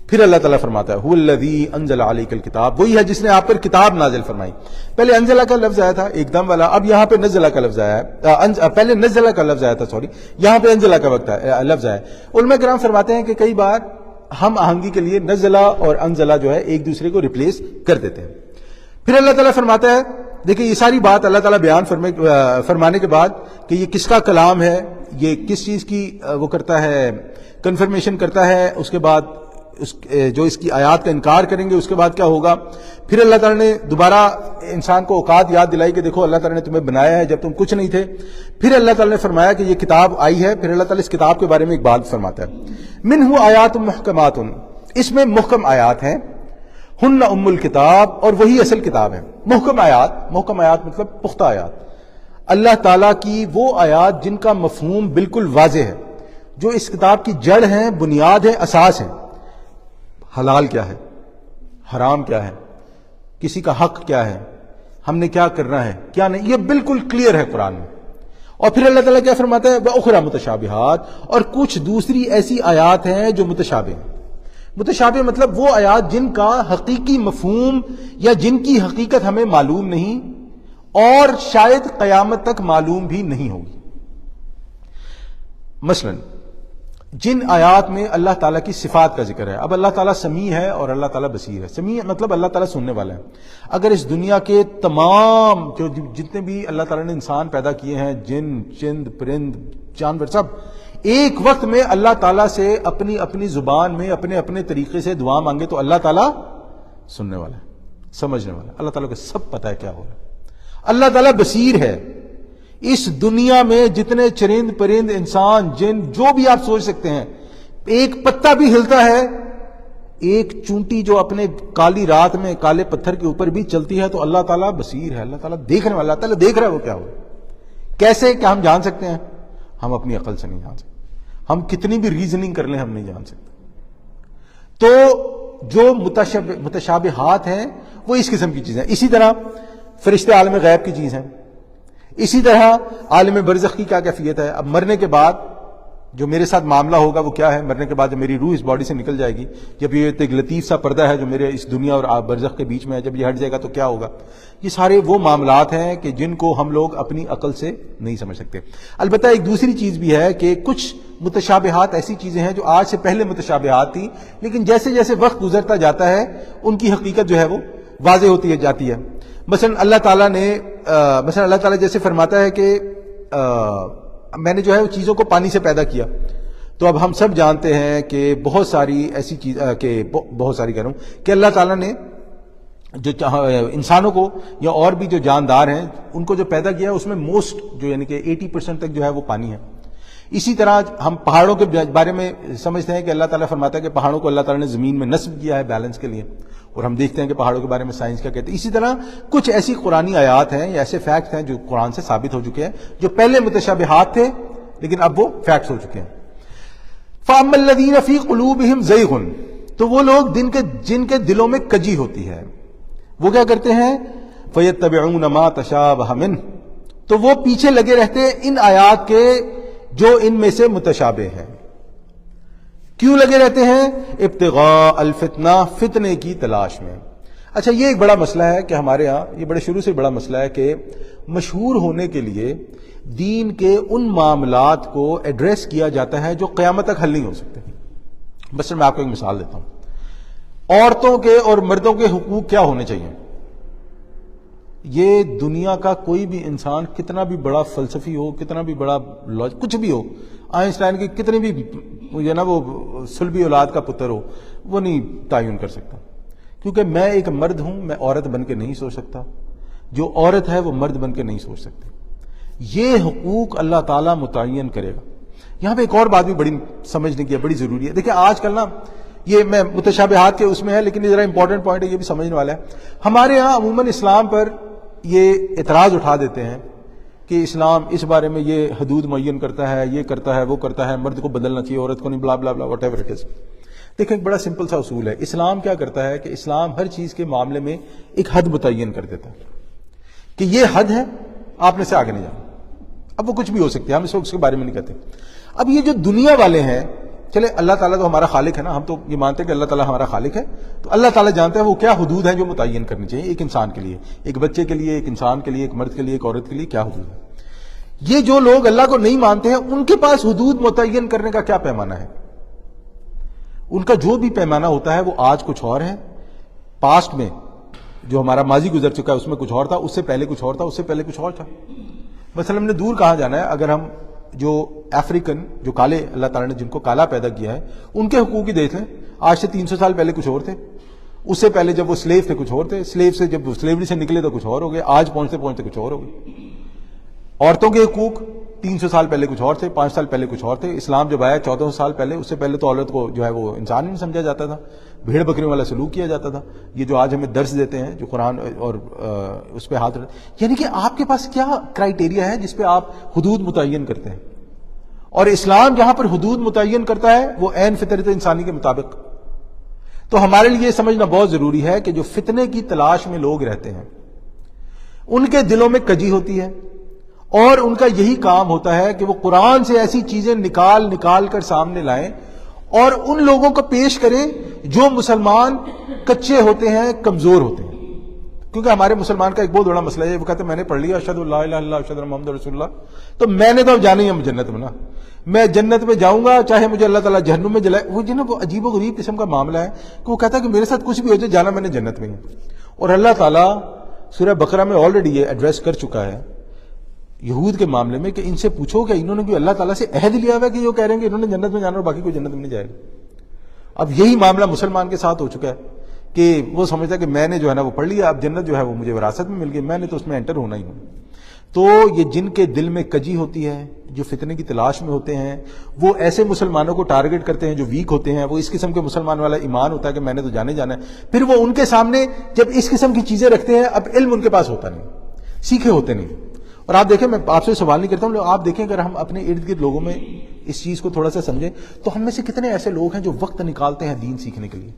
Speaker 1: پھر اللہ تعالیٰ فرماتا ہے هو الذی انزل علیک الکتاب، وہی ہے جس نے آپ پر کتاب نازل فرمائی۔ پہلے انزلہ کا لفظ آیا تھا ایک دم والا، اب یہاں پہ نزلہ کا لفظ آیا ہے، پہلے نزلہ کا لفظ آیا تھا، یہاں پہ انزلہ کا لفظ آیا ہے۔ علماء کرام فرماتے ہیں کہ کئی بار ہم آہنگی کے لیے نزلہ اور انزلہ جو ہے ایک دوسرے کو ریپلیس کر دیتے ہیں۔ پھر اللہ تعالیٰ فرماتا ہے، دیکھیں یہ ساری بات اللہ تعالیٰ بیان فرمانے کے بعد کہ یہ کس کا کلام ہے، یہ کس چیز کی وہ کرتا ہے، کنفرمیشن کرتا ہے، اس کے بعد جو اس کی آیات کا انکار کریں گے اس کے بعد کیا ہوگا۔ پھر اللہ تعالیٰ نے دوبارہ انسان کو اوقات یاد دلائی کہ دیکھو اللہ تعالیٰ نے تمہیں بنایا ہے جب تم کچھ نہیں تھے۔ پھر اللہ تعالیٰ نے فرمایا کہ یہ کتاب آئی ہے، پھر اللہ تعالیٰ اس کتاب کے بارے میں ایک بات فرماتا ہے، منہ آیات محکمات، اس میں محکم آیات ہیں، ہن ام الکتاب، اور وہی اصل کتاب ہے۔ محکم آیات مطلب پختہ آیات، اللہ تعالیٰ کی وہ آیات جن کا مفہوم بالکل واضح ہے، جو اس کتاب کی جڑ ہیں، بنیاد ہے، اساس ہے۔ حلال کیا ہے، حرام کیا ہے، کسی کا حق کیا ہے، ہم نے کیا کرنا ہے کیا نہیں، یہ بالکل کلیئر ہے قرآن میں۔ اور پھر اللہ تعالیٰ کیا فرماتا ہے، وَأُخْرَى مُتَشَابِهَاتٌ، اور کچھ دوسری ایسی آیات ہیں جو متشابہ ہیں۔ متشابہ مطلب وہ آیات جن کا حقیقی مفہوم یا جن کی حقیقت ہمیں معلوم نہیں اور شاید قیامت تک معلوم بھی نہیں ہوگی۔ مثلا جن آیات میں اللہ تعالیٰ کی صفات کا ذکر ہے، اب اللہ تعالیٰ سمیع ہے اور اللہ تعالیٰ بصیر ہے۔ سمیع مطلب اللہ تعالیٰ سننے والا ہے۔ اگر اس دنیا کے تمام جتنے بھی اللہ تعالیٰ نے انسان پیدا کیے ہیں، جن، چند، پرند، جانور، سب ایک وقت میں اللہ تعالیٰ سے اپنی اپنی زبان میں اپنے اپنے طریقے سے دعا مانگے تو اللہ تعالیٰ سننے والا ہے، سمجھنے والا ہے، اللہ تعالیٰ کو سب پتہ ہے کیا ہو رہا ہے، اللہ تعالیٰ بصیر ہے۔ اس دنیا میں جتنے چرند پرند انسان جن جو بھی آپ سوچ سکتے ہیں، ایک پتا بھی ہلتا ہے، ایک چونٹی جو اپنے کالی رات میں کالے پتھر کے اوپر بھی چلتی ہے تو اللہ تعالیٰ بصیر ہے، اللہ تعالیٰ دیکھنے والا، اللہ تعالیٰ دیکھ رہا ہے وہ کیا ہو رہا ہے۔ کیسے؟ کیا ہم جان سکتے ہیں؟ ہم اپنی عقل سے نہیں جان سکتے، ہم کتنی بھی ریزننگ کر لیں ہم نہیں جان سکتے۔ تو جو متشابہات ہیں وہ اس قسم کی چیزیں ہیں۔ اسی طرح فرشتے عالم غیب کی چیز ہیں، اسی طرح عالم برزخ کی کیا کیفیت ہے، اب مرنے کے بعد جو میرے ساتھ معاملہ ہوگا وہ کیا ہے، مرنے کے بعد جب میری روح اس باڈی سے نکل جائے گی، جب یہ ایک لطیف سا پردہ ہے جو میرے اس دنیا اور برزخ کے بیچ میں ہے، جب یہ ہٹ جائے گا تو کیا ہوگا، یہ سارے وہ معاملات ہیں کہ جن کو ہم لوگ اپنی عقل سے نہیں سمجھ سکتے۔ البتہ ایک دوسری چیز بھی ہے کہ کچھ متشابہات ایسی چیزیں ہیں جو آج سے پہلے متشابہات تھیں، لیکن جیسے جیسے وقت گزرتا جاتا ہے ان کی حقیقت جو ہے وہ واضح ہوتی جاتی ہے۔ مثلا اللہ تعالیٰ جیسے فرماتا ہے کہ میں نے جو ہے وہ چیزوں کو پانی سے پیدا کیا، تو اب ہم سب جانتے ہیں کہ بہت ساری ایسی چیز بہت ساری کہہ رہا ہوں کہ اللہ تعالیٰ نے جو انسانوں کو یا اور بھی جو جاندار ہیں ان کو جو پیدا کیا ہے اس میں موسٹ جو یعنی کہ 80% تک جو ہے وہ پانی ہے۔ اسی طرح ہم پہاڑوں کے بارے میں سمجھتے ہیں کہ اللہ تعالیٰ فرماتا ہے کہ پہاڑوں کو اللہ تعالیٰ نے زمین میں نصب کیا ہے بیلنس کے لیے، اور ہم دیکھتے ہیں کہ پہاڑوں کے بارے میں سائنس کیا کہتے ہیں۔ اسی طرح کچھ ایسی قرآنی آیات ہیں یا ایسے فیکٹس ہیں جو قرآن سے ثابت ہو چکے ہیں، جو پہلے متشابہات تھے لیکن اب وہ فیکٹس ہو چکے ہیں۔ فَأَمَّا الَّذِينَ فِي قُلُوبِهِمْ زَيْغٌ، تو وہ لوگ جن کے دلوں میں کجی ہوتی ہے وہ کیا کرتے ہیں، فَيَتَّبِعُونَ مَا تَشَابَهَ مِنْهُ، تو وہ پیچھے لگے رہتے ہیں ان آیات کے جو ان میں سے متشابہ ہیں۔ کیوں لگے رہتے ہیں؟ ابتغاء الفتنہ، فتنے کی تلاش میں۔ اچھا یہ ایک بڑا مسئلہ ہے کہ ہمارے ہاں یہ بڑے شروع سے بڑا مسئلہ ہے کہ مشہور ہونے کے لیے دین کے ان معاملات کو ایڈریس کیا جاتا ہے جو قیامت تک حل نہیں ہو سکتے۔ بس میں آپ کو ایک مثال دیتا ہوں، عورتوں کے اور مردوں کے حقوق کیا ہونے چاہیے۔ یہ دنیا کا کوئی بھی انسان کتنا بھی بڑا فلسفی ہو، کتنا بھی بڑا کچھ بھی ہو، آئنسٹائن کی کتنی بھی نا وہ سلبی اولاد کا پتر ہو، وہ نہیں تعین کر سکتا، کیونکہ میں ایک مرد ہوں، میں عورت بن کے نہیں سوچ سکتا، جو عورت ہے وہ مرد بن کے نہیں سوچ سکتے۔ یہ حقوق اللہ تعالیٰ متعین کرے گا۔ یہاں پہ ایک اور بات بھی بڑی سمجھنے کی ہے، بڑی ضروری ہے۔ دیکھیں آج کل نا یہ میں متشابہات کے اس میں ہے لیکن یہ ذرا امپورٹنٹ پوائنٹ ہے، یہ بھی سمجھنے والا ہے۔ ہمارے ہاں عموماً اسلام پر یہ اعتراض اٹھا دیتے ہیں کہ اسلام اس بارے میں یہ حدود معین کرتا ہے، یہ کرتا ہے، وہ کرتا ہے، مرد کو بدلنا چاہیے، عورت کو نہیں، بلا بلا بلا واٹ ایور اٹ از۔ دیکھیں ایک بڑا سمپل سا اصول ہے، اسلام کیا کرتا ہے کہ اسلام ہر چیز کے معاملے میں ایک حد متعین کر دیتا ہے کہ یہ حد ہے، آپ نے سے آگے نہیں جانا۔ اب وہ کچھ بھی ہو سکتے ہیں، ہم اس کے بارے میں نہیں کہتے۔ اب یہ جو دنیا والے ہیں، چلے اللہ تعالیٰ تو ہمارا خالق ہے نا، ہم تو یہ مانتے ہیں کہ اللہ تعالیٰ ہمارا خالق ہے، تو اللہ تعالیٰ جانتا ہے وہ کیا حدود ہیں جو متعین کرنی چاہیے ایک انسان کے لیے، ایک بچے کے لیے، ایک انسان کے لیے، ایک مرد کے لیے، ایک عورت کے لیے کیا حدود ہے۔ یہ جو لوگ اللہ کو نہیں مانتے ہیں ان کے پاس حدود متعین کرنے کا کیا پیمانہ ہے؟ ان کا جو بھی پیمانہ ہوتا ہے وہ آج کچھ اور ہے، پاسٹ میں جو ہمارا ماضی گزر چکا ہے اس میں کچھ اور تھا، اس سے پہلے کچھ اور تھا، اس سے پہلے کچھ اور تھا۔ مثلا ہم نے دور کہاں جانا ہے، اگر ہم جو افریقن جو کالے اللہ تعالیٰ نے جن کو کالا پیدا کیا ہے ان کے حقوق ہی دیکھ لیں، آج سے 300 سال پہلے کچھ اور تھے، اس سے پہلے جب وہ سلیو تھے کچھ اور تھے، سلیو سے جب وہ سلیوری سے نکلے تو کچھ اور ہو گئے، آج پہنچتے پہنچتے کچھ اور ہو گئے۔ عورتوں کے حقوق 300 سال پہلے کچھ اور تھے، 5 سال پہلے کچھ اور تھے، اسلام جب آیا 1400 سال پہلے، اس سے پہلے تو عورت کو جو ہے وہ انسان نہیں سمجھا جاتا تھا، بھیڑ بکریوں والا سلوک کیا جاتا تھا۔ یہ جو آج ہمیں درس دیتے ہیں جو قرآن اور اس پہ ہاتھ یعنی کہ آپ کے پاس کیا کرائیٹیریا ہے جس پہ آپ حدود متعین کرتے ہیں، اور اسلام جہاں پر حدود متعین کرتا ہے وہ عین فطرت انسانی کے مطابق۔ تو ہمارے لیے سمجھنا بہت ضروری ہے کہ جو فتنے کی تلاش میں لوگ رہتے ہیں ان کے دلوں میں کجی ہوتی ہے، اور ان کا یہی کام ہوتا ہے کہ وہ قرآن سے ایسی چیزیں نکال کر سامنے لائیں اور ان لوگوں کو پیش کریں جو مسلمان کچے ہوتے ہیں، کمزور ہوتے ہیں۔ کیونکہ ہمارے مسلمان کا ایک بہت بڑا مسئلہ ہے، وہ کہتے ہیں میں نے پڑھ لیا اشہد لا الہ الا اللہ اشہد ان محمد رسول اللہ، تو میں نے تو جانا ہی ہم جنت میں نا، میں جنت میں جاؤں گا چاہے مجھے اللہ تعالیٰ جہنم میں جلائے۔ وہ جنہیں وہ عجیب و غریب قسم کا معاملہ ہے کہ وہ کہتا ہے کہ میرے ساتھ کچھ بھی ہو جائے جانا میں نے جنت میں ہے۔ اور اللہ تعالیٰ سورہ بقرہ میں آلریڈی یہ ایڈریس کر چکا ہے یہود کے معاملے میں کہ ان سے پوچھو کہ انہوں نے کوئی اللہ تعالیٰ سے عہد لیا ہوا ہے کہ جو کہہ رہے ہیں کہ انہوں نے جنت میں جانا اور باقی کوئی جنت میں نہیں جائے گا. اب یہی معاملہ مسلمان کے ساتھ ہو چکا ہے کہ وہ سمجھتا ہے کہ میں نے جو ہے نا وہ پڑھ لیا, اب جنت جو ہے وہ مجھے وراثت میں مل گئی, میں نے تو اس میں انٹر ہونا ہی ہوں. تو یہ جن کے دل میں کجی ہوتی ہے, جو فتنے کی تلاش میں ہوتے ہیں, وہ ایسے مسلمانوں کو ٹارگٹ کرتے ہیں جو ویک ہوتے ہیں. وہ اس قسم کے مسلمان والا ایمان ہوتا ہے کہ میں نے تو جانے جانا ہے. پھر وہ ان کے سامنے جب اس قسم کی چیزیں رکھتے ہیں, اب علم ان کے پاس ہوتا نہیں, سیکھے ہوتے نہیں. اور آپ دیکھیں, میں آپ سے سوال نہیں کرتا ہوں, آپ دیکھیں اگر ہم اپنے ارد گرد لوگوں میں اس چیز کو تھوڑا سا سمجھیں تو ہم میں سے کتنے ایسے لوگ ہیں جو وقت نکالتے ہیں دین سیکھنے کے لیے.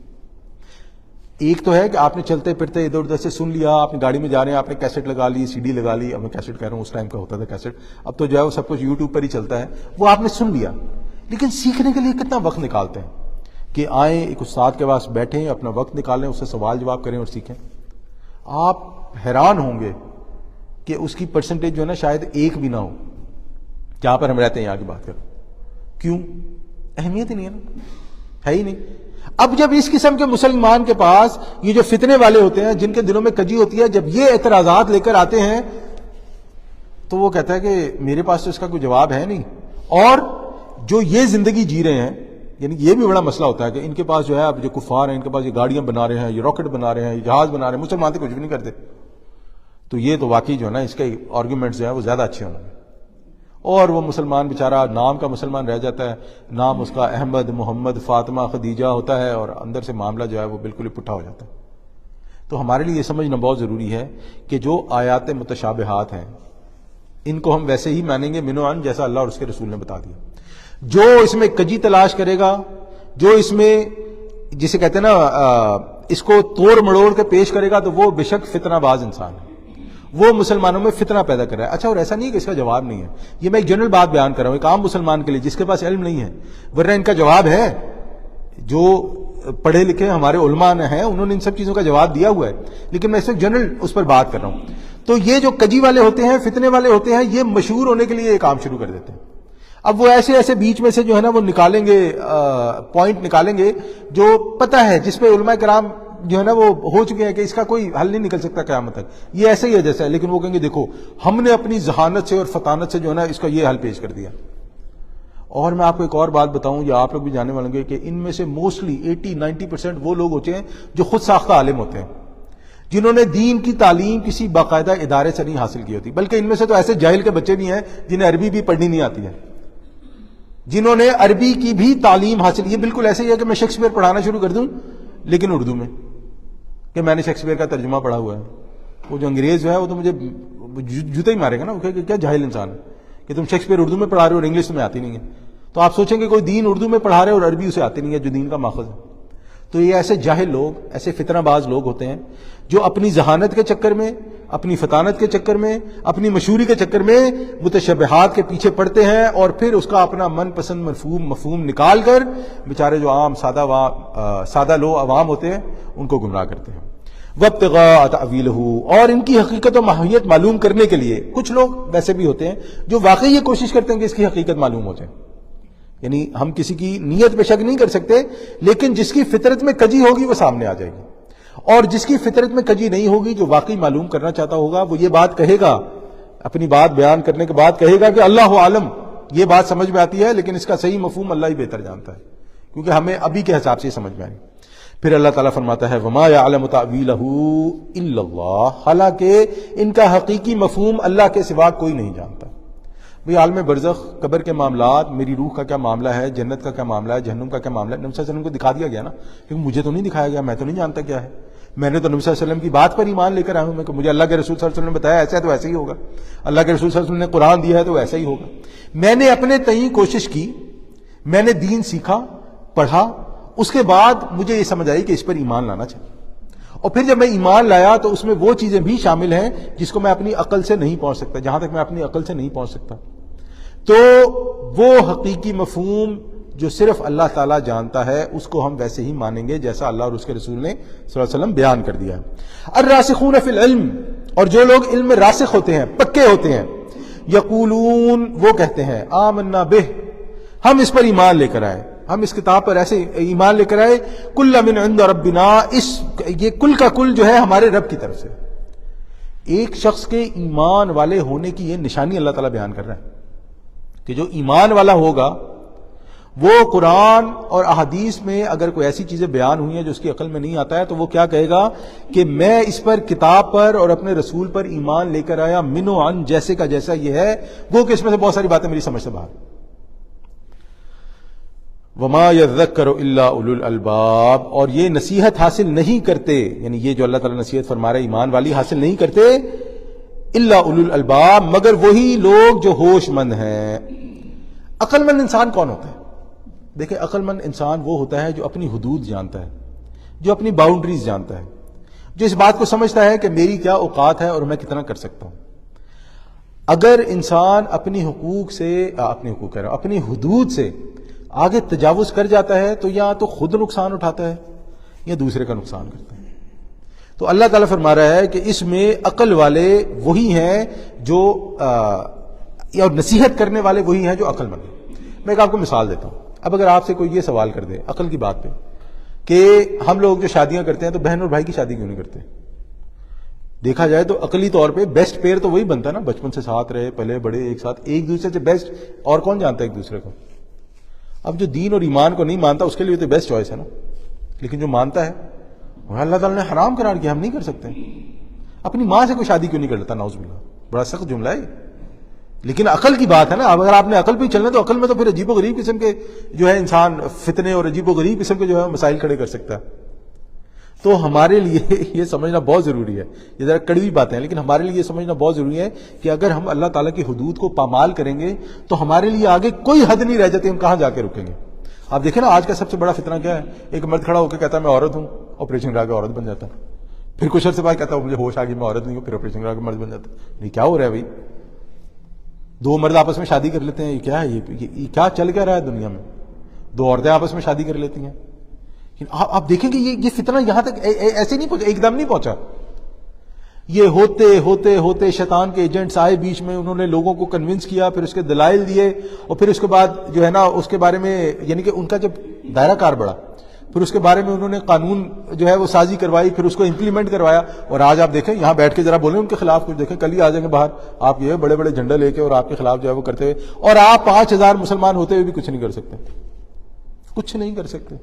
Speaker 1: ایک تو ہے کہ آپ نے چلتے پھرتے ادھر ادھر سے سن لیا, آپ نے گاڑی میں جا رہے ہیں, آپ نے کیسٹ لگا لی, سی ڈی لگا لی. اب میں کیسٹ کہہ رہا ہوں, اس ٹائم کا ہوتا تھا کیسٹ, اب تو جو ہے وہ سب کچھ یوٹیوب پر ہی چلتا ہے. وہ آپ نے سن لیا, لیکن سیکھنے کے لیے کتنا وقت نکالتے ہیں کہ آئیں ایک استاد کے پاس بیٹھیں, اپنا وقت نکالیں, اس سے سوال جواب کریں اور سیکھیں. آپ حیران ہوں گے کہ اس کی پرسنٹیج جو ہے نا شاید ایک بھی نہ ہو جہاں پر ہم رہتے ہیں. یہاں کی بات کریں, کیوں؟ اہمیت ہی نہیں ہے نا, ہے ہی نہیں. اب جب اس قسم کے مسلمان کے پاس یہ جو فتنے والے ہوتے ہیں, جن کے دلوں میں کجی ہوتی ہے, جب یہ اعتراضات لے کر آتے ہیں تو وہ کہتا ہے کہ میرے پاس تو اس کا کوئی جواب ہے نہیں. اور جو یہ زندگی جی رہے ہیں, یعنی یہ بھی بڑا مسئلہ ہوتا ہے کہ ان کے پاس جو ہے اب جو کفار ہیں, ان کے پاس یہ گاڑیاں بنا رہے ہیں, یہ راکٹ بنا رہے ہیں, یہ جہاز بنا رہے ہیں, مسلمان تو کچھ بھی نہیں کرتے. تو یہ تو واقعی جو ہے نا اس کے آرگیومنٹس جو ہیں وہ زیادہ اچھے ہوں گے. اور وہ مسلمان بیچارہ نام کا مسلمان رہ جاتا ہے, نام اس کا احمد, محمد, فاطمہ, خدیجہ ہوتا ہے, اور اندر سے معاملہ جو ہے وہ بالکل ہی پٹھا ہو جاتا ہے. تو ہمارے لیے یہ سمجھنا بہت ضروری ہے کہ جو آیات متشابہات ہیں ان کو ہم ویسے ہی مانیں گے منو عن, جیسا اللہ اور اس کے رسول نے بتا دیا. جو اس میں کجی تلاش کرے گا, جو اس میں جسے کہتے ہیں نا اس کو توڑ مڑوڑ کے پیش کرے گا, تو وہ بے شک فتنہ باز انسان ہے, وہ مسلمانوں میں فتنہ پیدا کر رہا ہے. اچھا, اور ایسا نہیں کہ اس کا جواب نہیں ہے, یہ میں ایک جنرل بات بیان کر رہا ہوں ایک عام مسلمان کے لیے جس کے پاس علم نہیں ہے, ورنہ ان کا جواب ہے. جو پڑھے لکھے ہمارے علماء ہیں انہوں نے ان سب چیزوں کا جواب دیا ہوا ہے, لیکن میں اس وقت جنرل اس پر بات کر رہا ہوں. تو یہ جو کجی والے ہوتے ہیں, فتنے والے ہوتے ہیں, یہ مشہور ہونے کے لیے یہ کام شروع کر دیتے ہیں. اب وہ ایسے ایسے بیچ میں سے جو ہے نا وہ نکالیں گے, پوائنٹ نکالیں گے جو پتہ ہے, جس پہ علماء کرام جو ہے نا وہ ہو چکے ہیں کہ اس کا کوئی حل نہیں نکل سکتا قیامت تک, یہ ایسے ہی ہے جیسا ہے. لیکن وہ کہیں گے دیکھو ہم نے اپنی ذہانت سے اور فطانت سے جو ہے نا اس کا یہ حل پیش کر دیا. اور میں آپ کو ایک اور بات بتاؤں, یا آپ لوگ بھی جاننے والے گے کہ ان میں سے موسٹلی 80-90% وہ لوگ ہوتے ہیں جو خود ساختہ عالم ہوتے ہیں, جنہوں نے دین کی تعلیم کسی باقاعدہ ادارے سے نہیں حاصل کی ہوتی. بلکہ ان میں سے تو ایسے جاہل کے بچے بھی ہیں جنہیں عربی بھی پڑھنی نہیں آتی ہے, جنہوں نے عربی کی بھی تعلیم حاصل. یہ بالکل ایسے ہی ہے کہ میں شیکسپیئر پڑھانا شروع کر دوں لیکن اردو میں, کہ میں نے شیکسپیئر کا ترجمہ پڑھا ہوا ہے. وہ جو انگریز جو ہے وہ تو مجھے جوتا ہی مارے گا نا, کہ کیا جاہل انسان ہے کہ تم شیکسپیئر اردو میں پڑھا رہے ہو اور انگلش میں آتی نہیں ہے. تو آپ سوچیں کہ کوئی دین اردو میں پڑھا رہے اور عربی اسے آتی نہیں ہے جو دین کا ماخذ ہے. تو یہ ایسے جاہل لوگ, ایسے فتنہ باز لوگ ہوتے ہیں جو اپنی ذہانت کے چکر میں, اپنی فطانت کے چکر میں, اپنی مشہوری کے چکر میں متشبہات کے پیچھے پڑتے ہیں, اور پھر اس کا اپنا من پسند مفہوم نکال کر بیچارے جو عام سادہ لوگ عوام ہوتے ہیں ان کو گمراہ کرتے ہیں. وابتغاء تأویلہ, اور ان کی حقیقت و ماہیت معلوم کرنے کے لیے کچھ لوگ ویسے بھی ہوتے ہیں جو واقعی یہ کوشش کرتے ہیں کہ اس کی حقیقت معلوم ہو جائے. یعنی ہم کسی کی نیت پہ شک نہیں کر سکتے, لیکن جس کی فطرت میں کجی ہوگی وہ سامنے آ جائے گی, اور جس کی فطرت میں کجی نہیں ہوگی, جو واقعی معلوم کرنا چاہتا ہوگا, وہ یہ بات کہے گا, اپنی بات بیان کرنے کے بعد کہے گا کہ اللہ عالم, یہ بات سمجھ میں آتی ہے لیکن اس کا صحیح مفہوم اللہ ہی بہتر جانتا ہے, کیونکہ ہمیں ابھی کے حساب سے سمجھ میں آئی. پھر اللہ تعالیٰ فرماتا ہے وما یعلم تأویلہ الا اللہ, حالانکہ ان کا حقیقی مفہوم اللہ کے سوا کوئی نہیں جانتا. بھئی عالم برزخ, قبر کے معاملات, میری روح کا کیا معاملہ ہے, جنت کا کیا معاملہ ہے, جہنم کا کیا معاملہ ہے, نبی صلی اللہ علیہ وسلم کو دکھا دیا گیا نا, لیکن مجھے تو نہیں دکھایا گیا, میں تو نہیں جانتا کیا ہے. میں نے تو نبی صلی اللہ علیہ وسلم کی بات پر ایمان لے کر آیا ہوں, میں کہ مجھے اللہ کے رسول صلی اللہ علیہ وسلم نے بتایا ایسا ہے تو ایسا ہی ہوگا, اللہ کے رسول صلی اللہ علیہ وسلم نے قرآن دیا ہے تو ایسا ہی ہوگا. میں نے اپنے تئیں کوشش کی, میں نے دین سیکھا, پڑھا, اس کے بعد مجھے یہ سمجھ آئی کہ اس پر ایمان لانا چاہیے. اور پھر جب میں ایمان لایا تو اس میں وہ چیزیں بھی شامل ہیں جس کو میں اپنی عقل سے نہیں پہنچ سکتا, جہاں تک میں اپنی عقل سے نہیں پہنچ سکتا. تو وہ حقیقی مفہوم جو صرف اللہ تعالیٰ جانتا ہے اس کو ہم ویسے ہی مانیں گے جیسا اللہ اور اس کے رسول نے صلی اللہ علیہ وسلم بیان کر دیا ہے. الراسخون فی العلم, اور جو لوگ علم میں راسخ ہوتے ہیں, پکے ہوتے ہیں, یقولون, وہ کہتے ہیں, آمنا بہ, ہم اس پر ایمان لے کر آئے, ہم اس کتاب پر ایسے ایمان لے کر آئے, کل من عند ربنا, یہ کل کا کل جو ہے ہمارے رب کی طرف سے. ایک شخص کے ایمان والے ہونے کی یہ نشانی اللہ تعالیٰ بیان کر رہا ہے کہ جو ایمان والا ہوگا وہ قرآن اور احادیث میں اگر کوئی ایسی چیزیں بیان ہوئی ہیں جو اس کی عقل میں نہیں آتا ہے تو وہ کیا کہے گا کہ میں اس پر کتاب پر اور اپنے رسول پر ایمان لے کر آیا، من و عن جیسے کا جیسا یہ ہے، گو کہ اس میں سے بہت ساری باتیں میری سمجھ سے باہر۔ وما یذکر الا اولو الالباب، اور یہ نصیحت حاصل نہیں کرتے، یعنی یہ جو اللہ تعالیٰ نصیحت فرما رہے ایمان والی حاصل نہیں کرتے، الا اولو الالباب مگر وہی لوگ جو ہوش مند ہیں۔ عقل مند انسان کون ہوتا ہے؟ دیکھیں، عقل مند انسان وہ ہوتا ہے جو اپنی حدود جانتا ہے، جو اپنی باؤنڈریز جانتا ہے، جو اس بات کو سمجھتا ہے کہ میری کیا اوقات ہے اور میں کتنا کر سکتا ہوں۔ اگر انسان اپنی اپنی حدود سے آگے تجاوز کر جاتا ہے تو یا تو خود نقصان اٹھاتا ہے یا دوسرے کا نقصان کرتا ہے۔ تو اللہ تعالیٰ فرما رہا ہے کہ اس میں عقل والے وہی ہیں جو یا نصیحت کرنے والے وہی ہیں جو عقل مند ہیں۔ میں ایک آپ کو مثال دیتا ہوں۔ اب اگر آپ سے کوئی یہ سوال کر دے عقل کی بات پہ کہ ہم لوگ جو شادیاں کرتے ہیں تو بہن اور بھائی کی شادی کیوں نہیں کرتے؟ دیکھا جائے تو عقلی طور پہ بیسٹ پیئر تو وہی بنتا ہے نا، بچپن سے ساتھ رہے، پلے بڑے ایک ساتھ، ایک دوسرے سے بیسٹ اور کون جانتا ہے ایک دوسرے کو؟ اب جو دین اور ایمان کو نہیں مانتا اس کے لیے تو بیسٹ چوائس ہے نا، لیکن جو مانتا ہے وہ اللہ تعالیٰ نے حرام قرار کیا، ہم نہیں کر سکتے۔ اپنی ماں سے کوئی شادی کیوں نہیں کر لیتا؟ نعوذ باللہ، بڑا سخت جملہ ہے، لیکن عقل کی بات ہے نا۔ اب اگر آپ نے عقل پہ چلنا تو عقل میں تو پھر عجیب و غریب قسم کے جو ہے انسان فتنے اور عجیب و غریب قسم کے جو ہے مسائل کھڑے کر سکتا ہے۔ تو ہمارے لیے یہ سمجھنا بہت ضروری ہے، یہ ذرا کڑوی باتیں ہیں لیکن ہمارے لیے یہ سمجھنا بہت ضروری ہے کہ اگر ہم اللہ تعالیٰ کی حدود کو پامال کریں گے تو ہمارے لیے آگے کوئی حد نہیں رہ جاتی، ہم کہاں جا کے رکیں گے۔ آپ دیکھیں نا آج کا سب سے بڑا فتنہ کیا ہے؟ ایک مرد کھڑا ہو کے کہتا ہے میں عورت ہوں، آپریشن کرا کے عورت بن جاتا ہے، پھر کچھ عرصے بعد کہتا ہے مجھے ہوش آ گئی میں عورت نہیں ہوں، پھر آپریشن کرا کے مرد بن جاتا ہے۔ یہ کیا ہو رہا ہے بھائی؟ دو مرد آپس میں شادی کر لیتے ہیں، یہ کیا ہے؟ یہ کیا چل کیا رہا ہے دنیا میں؟ دو عورتیں آپس میں شادی کر لیتی ہیں۔ آپ دیکھیں کہ یہ فتنہ یہاں تک ایسے نہیں پہنچا، ایک دم نہیں پہنچا۔ یہ ہوتے ہوتے ہوتے شیطان کے ایجنٹس آئے بیچ میں، انہوں نے لوگوں کو کنونس کیا، پھر اس کے دلائل دیے، اور پھر اس کے بعد جو ہے نا اس کے بارے میں یعنی کہ ان کا جب دائرہ کار بڑھا، پھر اس کے بارے میں انہوں نے قانون جو ہے وہ سازی کروائی، پھر اس کو امپلیمنٹ کروایا، اور آج آپ دیکھیں یہاں بیٹھ کے ذرا بولیں ان کے خلاف کچھ، دیکھیں کل ہی آ جائیں گے باہر آپ یہ بڑے بڑے جھنڈے لے کے اور آپ کے خلاف جو ہے وہ کرتے ہوئے، اور آپ 5000 مسلمان ہوتے ہوئے بھی کچھ نہیں کر سکتے، کچھ نہیں کر سکتے۔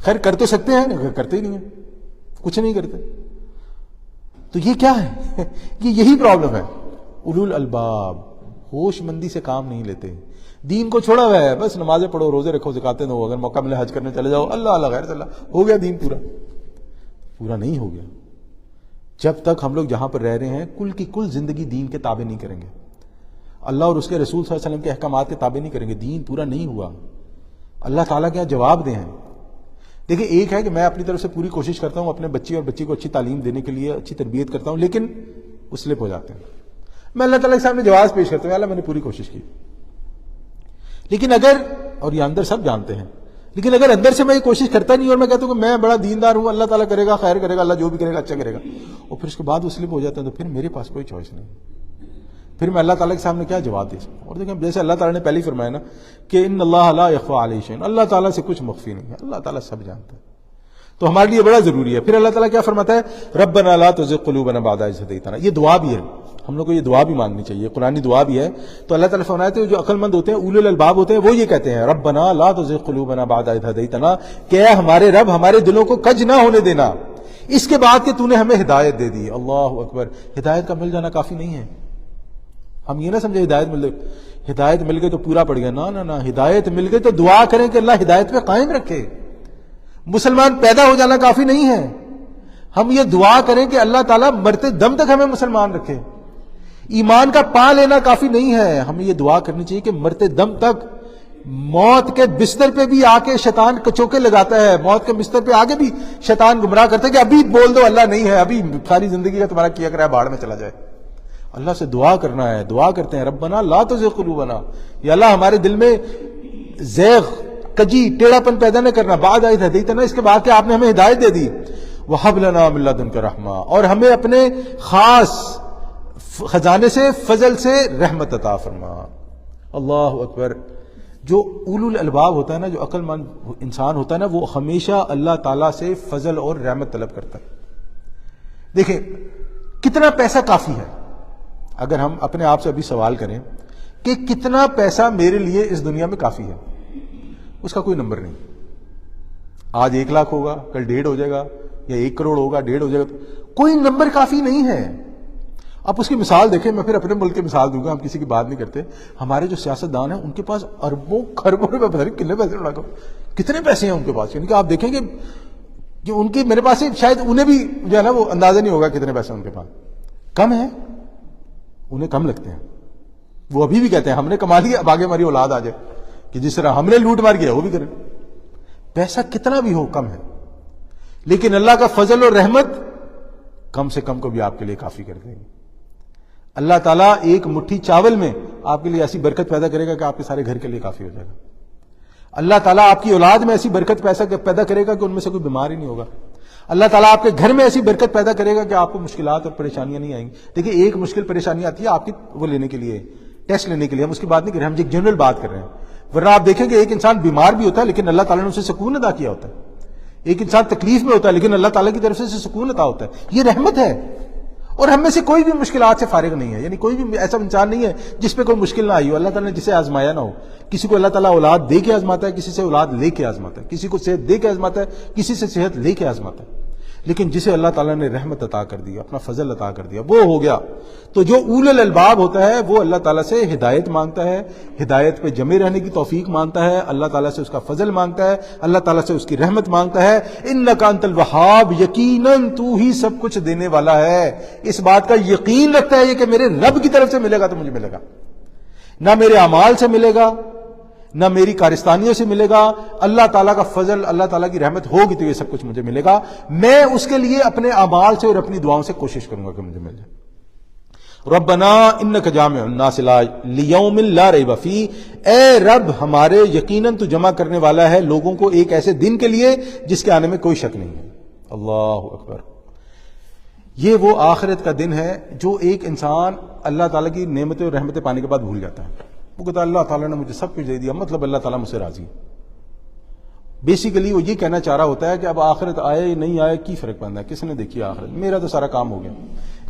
Speaker 1: خیر کر تو سکتے ہیں، کرتے ہی نہیں ہیں، کچھ نہیں کرتے۔ تو یہ کیا ہے؟ یہی پرابلم ہے۔ اولو الالباب ہوش مندی سے کام نہیں لیتے، دین کو چھوڑا ہوا ہے، بس نمازیں پڑھو، روزے رکھو، زکاتیں دو، اگر موقع ملے حج کرنے چلے جاؤ، اللہ اللہ غیر اللہ، ہو گیا دین پورا نہیں ہو گیا۔ جب تک ہم لوگ جہاں پر رہ رہے ہیں کل کی کل زندگی دین کے تابع نہیں کریں گے، اللہ اور اس کے رسول صلی اللہ علیہ وسلم کے احکامات کے تابع نہیں کریں گے، دین پورا نہیں ہوا۔ اللہ تعالیٰ کے یہاں جواب دیں ہیں۔ دیکھیں ایک ہے کہ میں اپنی طرف سے پوری کوشش کرتا ہوں اپنے بچی اور بچی کو اچھی تعلیم دینے کے لیے، اچھی تربیت کرتا ہوں، لیکن وہ سلپ ہو جاتے ہیں۔ میں اللہ تعالیٰ کے سامنے جواز پیش کرتا ہوں، اللہ میں نے پوری کوشش کی، لیکن اگر، اور یہ اندر سب جانتے ہیں، لیکن اگر اندر سے میں یہ کوشش کرتا نہیں اور میں کہتا ہوں کہ میں بڑا دیندار ہوں، اللہ تعالیٰ کرے گا، خیر کرے گا، اللہ جو بھی کرے گا اچھا کرے گا، اور پھر اس کے بعد وہ سلپ ہو جاتا ہے، تو پھر میرے پاس کوئی چوائس نہیں، پھر میں اللہ تعالیٰ کے سامنے کیا جواب دے سکتا ہوں؟ اور دیکھیں جیسے اللہ تعالیٰ نے پہلے ہی فرمایا نا کہ ان اللہ لا یخفی علیہ شیء، اللہ تعالیٰ سے کچھ مخفی نہیں ہے، اللہ تعالیٰ سب جانتا ہے۔ تو ہمارے لیے بڑا ضروری ہے۔ پھر اللہ تعالیٰ کیا فرماتا ہے؟ ربنا لا تزغ قلوبنا بعد اذ ہدیتنا، یہ دعا بھی ہے، ہم لوگ کو یہ دعا بھی مانگنی چاہیے، قرآنی دعا بھی ہے۔ تو اللہ تعالیٰ فرماتے ہیں جو عقل مند ہوتے ہیں، اولو الالباب ہوتے ہیں، وہ یہ کہتے ہیں ربنا لا تزغ قلوبنا بعد اذ ہدیتنا، کہ اے ہمارے رب ہمارے دلوں کو کج نہ ہونے دینا اس کے بعد کہ تو نے ہمیں ہدایت دے دی۔ اللہ اکبر، ہدایت کا مل جانا کافی نہیں ہے۔ ہم یہ نہ سمجھے ہدایت مل گئی تو پورا پڑ گیا، نہ، ہدایت مل گئی تو دعا کریں کہ اللہ ہدایت پہ قائم رکھے۔ مسلمان پیدا ہو جانا کافی نہیں ہے، ہم یہ دعا کریں کہ اللہ تعالیٰ مرتے دم تک ہمیں مسلمان رکھے۔ ایمان کا پا لینا کافی نہیں ہے، ہمیں یہ دعا کرنی چاہیے کہ مرتے دم تک، موت کے بستر پہ بھی آ کے شیطان کچوکے لگاتا ہے، موت کے بستر پہ آگے بھی شیطان گمراہ کرتا ہے کہ ابھی بول دو اللہ نہیں ہے، ابھی ساری زندگی کا تمہارا کیا کرا ہے باڑ میں چلا جائے۔ اللہ سے دعا کرنا ہے، دعا کرتے ہیں ربنا لا تزغ قلوبنا، یا اللہ ہمارے دل میں زیغ، کجی، ٹیڑھا پن پیدا نہ کرنا، بعد اذ ہدیتنا، اس کے بعد کہ آپ نے ہمیں ہدایت دے دی، وہب لنا من لدنک رحمہ، اور ہمیں اپنے خاص خزانے سے، فضل سے رحمت عطا فرما۔ اللہ اکبر، جو اولو الالباب ہوتا ہے نا، جو عقل مند انسان ہوتا ہے نا، وہ ہمیشہ اللہ تعالیٰ سے فضل اور رحمت طلب کرتا ہے۔ دیکھیں کتنا پیسہ کافی ہے؟ اگر ہم اپنے آپ سے ابھی سوال کریں کہ کتنا پیسہ میرے لیے اس دنیا میں کافی ہے، اس کا کوئی نمبر نہیں. آج 1 لاکھ ہوگا، کل 1.5 ہو جائے گا، یا 1 کروڑ ہوگا، 1.5 ہو جائے گا، کوئی نمبر کافی نہیں ہے. آپ اس کی مثال دیکھیں. میں پھر اپنے ملک کی مثال دوں گا، ہم کسی کی بات نہیں کرتے. ہمارے جو سیاستدان ہیں ان کے پاس اربوں خربوں روپے، پتہ نہیں کتنے پیسے لگا، کتنے پیسے ہیں ان کے پاس. یعنی کہ آپ دیکھیں گے جو ان کی میرے پاس سے شاید انہیں بھی جو ہے نا وہ اندازہ نہیں ہوگا کتنے پیسے ان کے پاس. کم ہے، انہیں کم لگتے ہیں. وہ ابھی بھی کہتے ہیں ہم نے کما لیا، اب آگے ہماری اولاد آ جائے کہ جس طرح ہم نے لوٹ مار کیا وہ بھی کریں. پیسہ کتنا بھی ہو کم ہے، لیکن اللہ کا فضل اور رحمت کم سے کم کو بھی آپ کے لیے کافی کر دے گی. اللہ تعالیٰ ایک مٹھی چاول میں آپ کے لیے ایسی برکت پیدا کرے گا کہ آپ کے سارے گھر کے لیے کافی ہو جائے گا. اللہ تعالیٰ آپ کی اولاد میں ایسی برکت پیدا کرے گا کہ ان میں سے کوئی بیمار ہی نہیں ہوگا. اللہ تعالیٰ آپ کے گھر میں ایسی برکت پیدا کرے گا کہ آپ کو مشکلات اور پریشانیاں نہیں آئیں گی. دیکھیں ایک مشکل پریشانی آتی ہے آپ کی وہ لینے کے لیے، ٹیسٹ لینے کے لیے، ہم اس کی بات نہیں کر رہے، ہم ایک جنرل بات کر رہے ہیں. ورنہ آپ دیکھیں کہ ایک انسان بیمار بھی ہوتا ہے لیکن اللہ تعالیٰ نے اسے سکون عطا کیا ہوتا ہے. ایک انسان تکلیف میں ہوتا ہے لیکن اللہ تعالیٰ کی طرف سے اسے سکون عطا ہوتا ہے. یہ رحمت ہے. اور ہم میں سے کوئی بھی مشکلات سے فارغ نہیں ہے. یعنی کوئی بھی ایسا انسان نہیں ہے جس پہ کوئی مشکل نہ آئی ہو. اللہ تعالیٰ نے جسے آزمایا نہ ہو. کسی کو اللہ تعالیٰ اولاد دے کے آزماتا ہے، کسی سے اولاد لے کے آزماتا ہے، کسی کو صحت دے کے آزماتا ہے، کسی سے صحت لے کے آزماتا ہے. لیکن جسے اللہ تعالیٰ نے رحمت عطا کر دی، اپنا فضل عطا کر دیا، وہ ہو گیا. تو جو اول الالباب ہوتا ہے وہ اللہ تعالیٰ سے ہدایت مانگتا ہے، ہدایت پہ جمے رہنے کی توفیق مانگتا ہے، اللہ تعالیٰ سے اس کا فضل مانگتا ہے، اللہ تعالیٰ سے اس کی رحمت مانگتا ہے. انک انت الوہاب، یقیناً تو ہی سب کچھ دینے والا ہے. اس بات کا یقین رکھتا ہے یہ کہ میرے رب کی طرف سے ملے گا تو مجھے ملے گا، نہ میرے اعمال سے ملے گا، نہ میری کارستانیوں سے ملے گا. اللہ تعالیٰ کا فضل، اللہ تعالیٰ کی رحمت ہوگی تو یہ سب کچھ مجھے ملے گا. میں اس کے لیے اپنے اعمال سے اور اپنی دعاؤں سے کوشش کروں گا کہ مجھے مل جائے. ربنا انک جامع الناس لیوم لا ریب فیہ، اے رب ہمارے یقیناً تو جمع کرنے والا ہے لوگوں کو ایک ایسے دن کے لیے جس کے آنے میں کوئی شک نہیں ہے. اللہ اکبر. یہ وہ آخرت کا دن ہے جو ایک انسان اللہ تعالیٰ کی نعمتیں اور رحمتیں پانے کے بعد بھول جاتا ہے. وہ کہتا ہے اللہ تعالیٰ نے مجھے سب کچھ دے دیا، مطلب اللہ تعالیٰ مجھ سے راضی. بیسیکلی وہ یہ کہنا چاہ رہا ہوتا ہے کہ اب آخرت آئے یا نہیں آئے کی فرق پڑتا ہے، کس نے دیکھی آخرت، میرا تو سارا کام ہو گیا.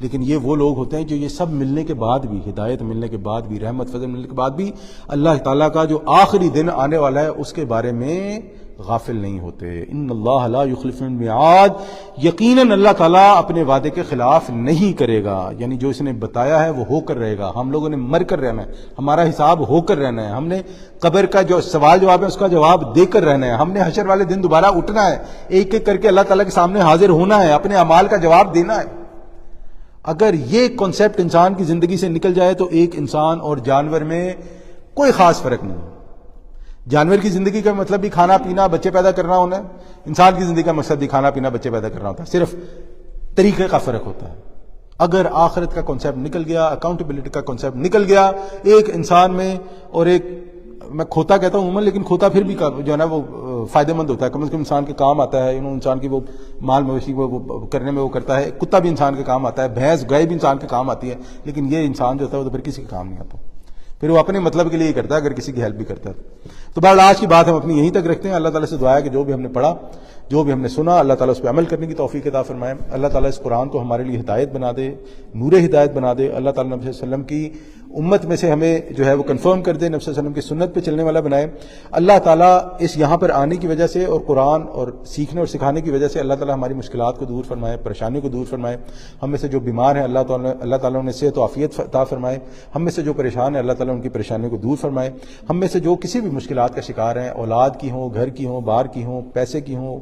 Speaker 1: لیکن یہ وہ لوگ ہوتے ہیں جو یہ سب ملنے کے بعد بھی، ہدایت ملنے کے بعد بھی، رحمت فضل ملنے کے بعد بھی اللہ تعالیٰ کا جو آخری دن آنے والا ہے اس کے بارے میں غافل نہیں ہوتے. ان اللہ لا یخلف المیعاد، یقیناً اللہ تعالیٰ اپنے وعدے کے خلاف نہیں کرے گا. یعنی جو اس نے بتایا ہے وہ ہو کر رہے گا. ہم لوگوں نے مر کر رہنا ہے، ہمارا حساب ہو کر رہنا ہے. ہم نے قبر کا جو سوال جواب ہے اس کا جواب دے کر رہنا ہے. ہم نے حشر والے دن دوبارہ اٹھنا ہے، ایک ایک کر کے اللہ تعالیٰ کے سامنے حاضر ہونا ہے، اپنے اعمال کا جواب دینا ہے. اگر یہ کانسیپٹ انسان کی زندگی سے نکل جائے تو ایک انسان اور جانور میں کوئی خاص فرق نہیں. جانور کی زندگی کا مطلب بھی کھانا پینا بچے پیدا کرنا ہونا ہے، انسان کی زندگی کا مقصد بھی کھانا پینا بچے پیدا کرنا ہوتا ہے، صرف طریقے کا فرق ہوتا ہے. اگر آخرت کا کانسیپٹ نکل گیا، اکاؤنٹیبلٹی کا کانسیپٹ نکل گیا ایک انسان میں، اور ایک میں کھوتا کہتا ہوں عموماً، لیکن کھوتا پھر بھی جو ہے نا وہ فائدہ مند ہوتا ہے، کم از کم انسان کے کام آتا ہے. انسان کی وہ مال مویشی وہ کرنے میں وہ کرتا ہے. کتا بھی انسان کے کام آتا ہے، بھینس گائے بھی انسان کے کام آتی ہے. لیکن یہ انسان جو ہوتا ہے وہ تو پھر کسی کے کام نہیں آتا، پھر وہ اپنے مطلب کے لیے ہی کرتا ہے، اگر کسی کی ہیلپ بھی کرتا ہے. تو بہرحال آج کی بات ہم اپنی یہیں تک رکھتے ہیں. اللہ تعالیٰ سے دعا ہے کہ جو بھی ہم نے پڑھا، جو بھی ہم نے سنا، اللہ تعالیٰ اس پہ عمل کرنے کی توفیق عطا فرمائے. اللہ تعالیٰ اس قرآن کو ہمارے لیے ہدایت بنا دے، نور ہدایت بنا دے. اللہ تعالیٰ نبی صلی اللہ علیہ وسلم کی امت میں سے ہمیں جو ہے وہ کنفرم کر دے، نبی صلی اللہ علیہ وسلم کی سنت پہ چلنے والا بنائے. اللہ تعالیٰ اس یہاں پر آنے کی وجہ سے اور قرآن اور سیکھنے اور سکھانے کی وجہ سے اللہ تعالیٰ ہماری مشکلات کو دور فرمائے، پریشانیوں کو دور فرمائے. ہم میں سے جو بیمار ہیں اللہ تعالیٰ انہیں صحت و عافیت عطا فرمائے. ہم میں سے جو پریشان ہیں اللہ تعالیٰ ان کی پریشانیوں کو دور فرمائے. ہم میں سے جو کسی بھی مشکلات کا شکار ہیں، اولاد کی ہوں، گھر کی ہوں، باہر کی ہوں، پیسے کی ہوں،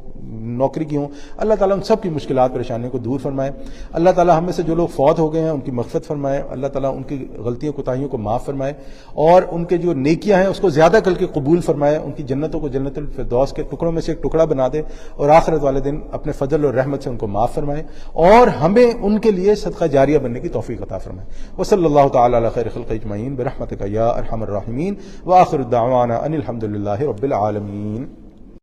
Speaker 1: نوکری کی ہوں، اللہ تعالیٰ ان سب کی مشکلات پریشانیوں کو دور فرمائے. اللہ تعالیٰ ہم میں سے جو لوگ فوت ہو گئے ہیں ان کی مغفرت فرمائے. اللہ تعالیٰ ان کی غلطیوں کوتاہیوں کو معاف فرمائے اور ان کے جو نیکیاں ہیں اس کو زیادہ کر کے قبول فرمائے. ان کی جنتوں کو جنت الفردوس کے ٹکڑوں میں سے ایک ٹکڑا بنا دے اور آخرت والے دن اپنے فضل اور رحمت سے ان کو معاف فرمائے اور ہمیں ان کے لیے صدقہ جاریہ بننے کی توفیق عطا فرمائے. وصلی اللہ تعالی علی خیر خلق اجمعین برحمتک یا ارحم الراحمین وآخر الدعوانا ان الحمد للہ رب العالمین.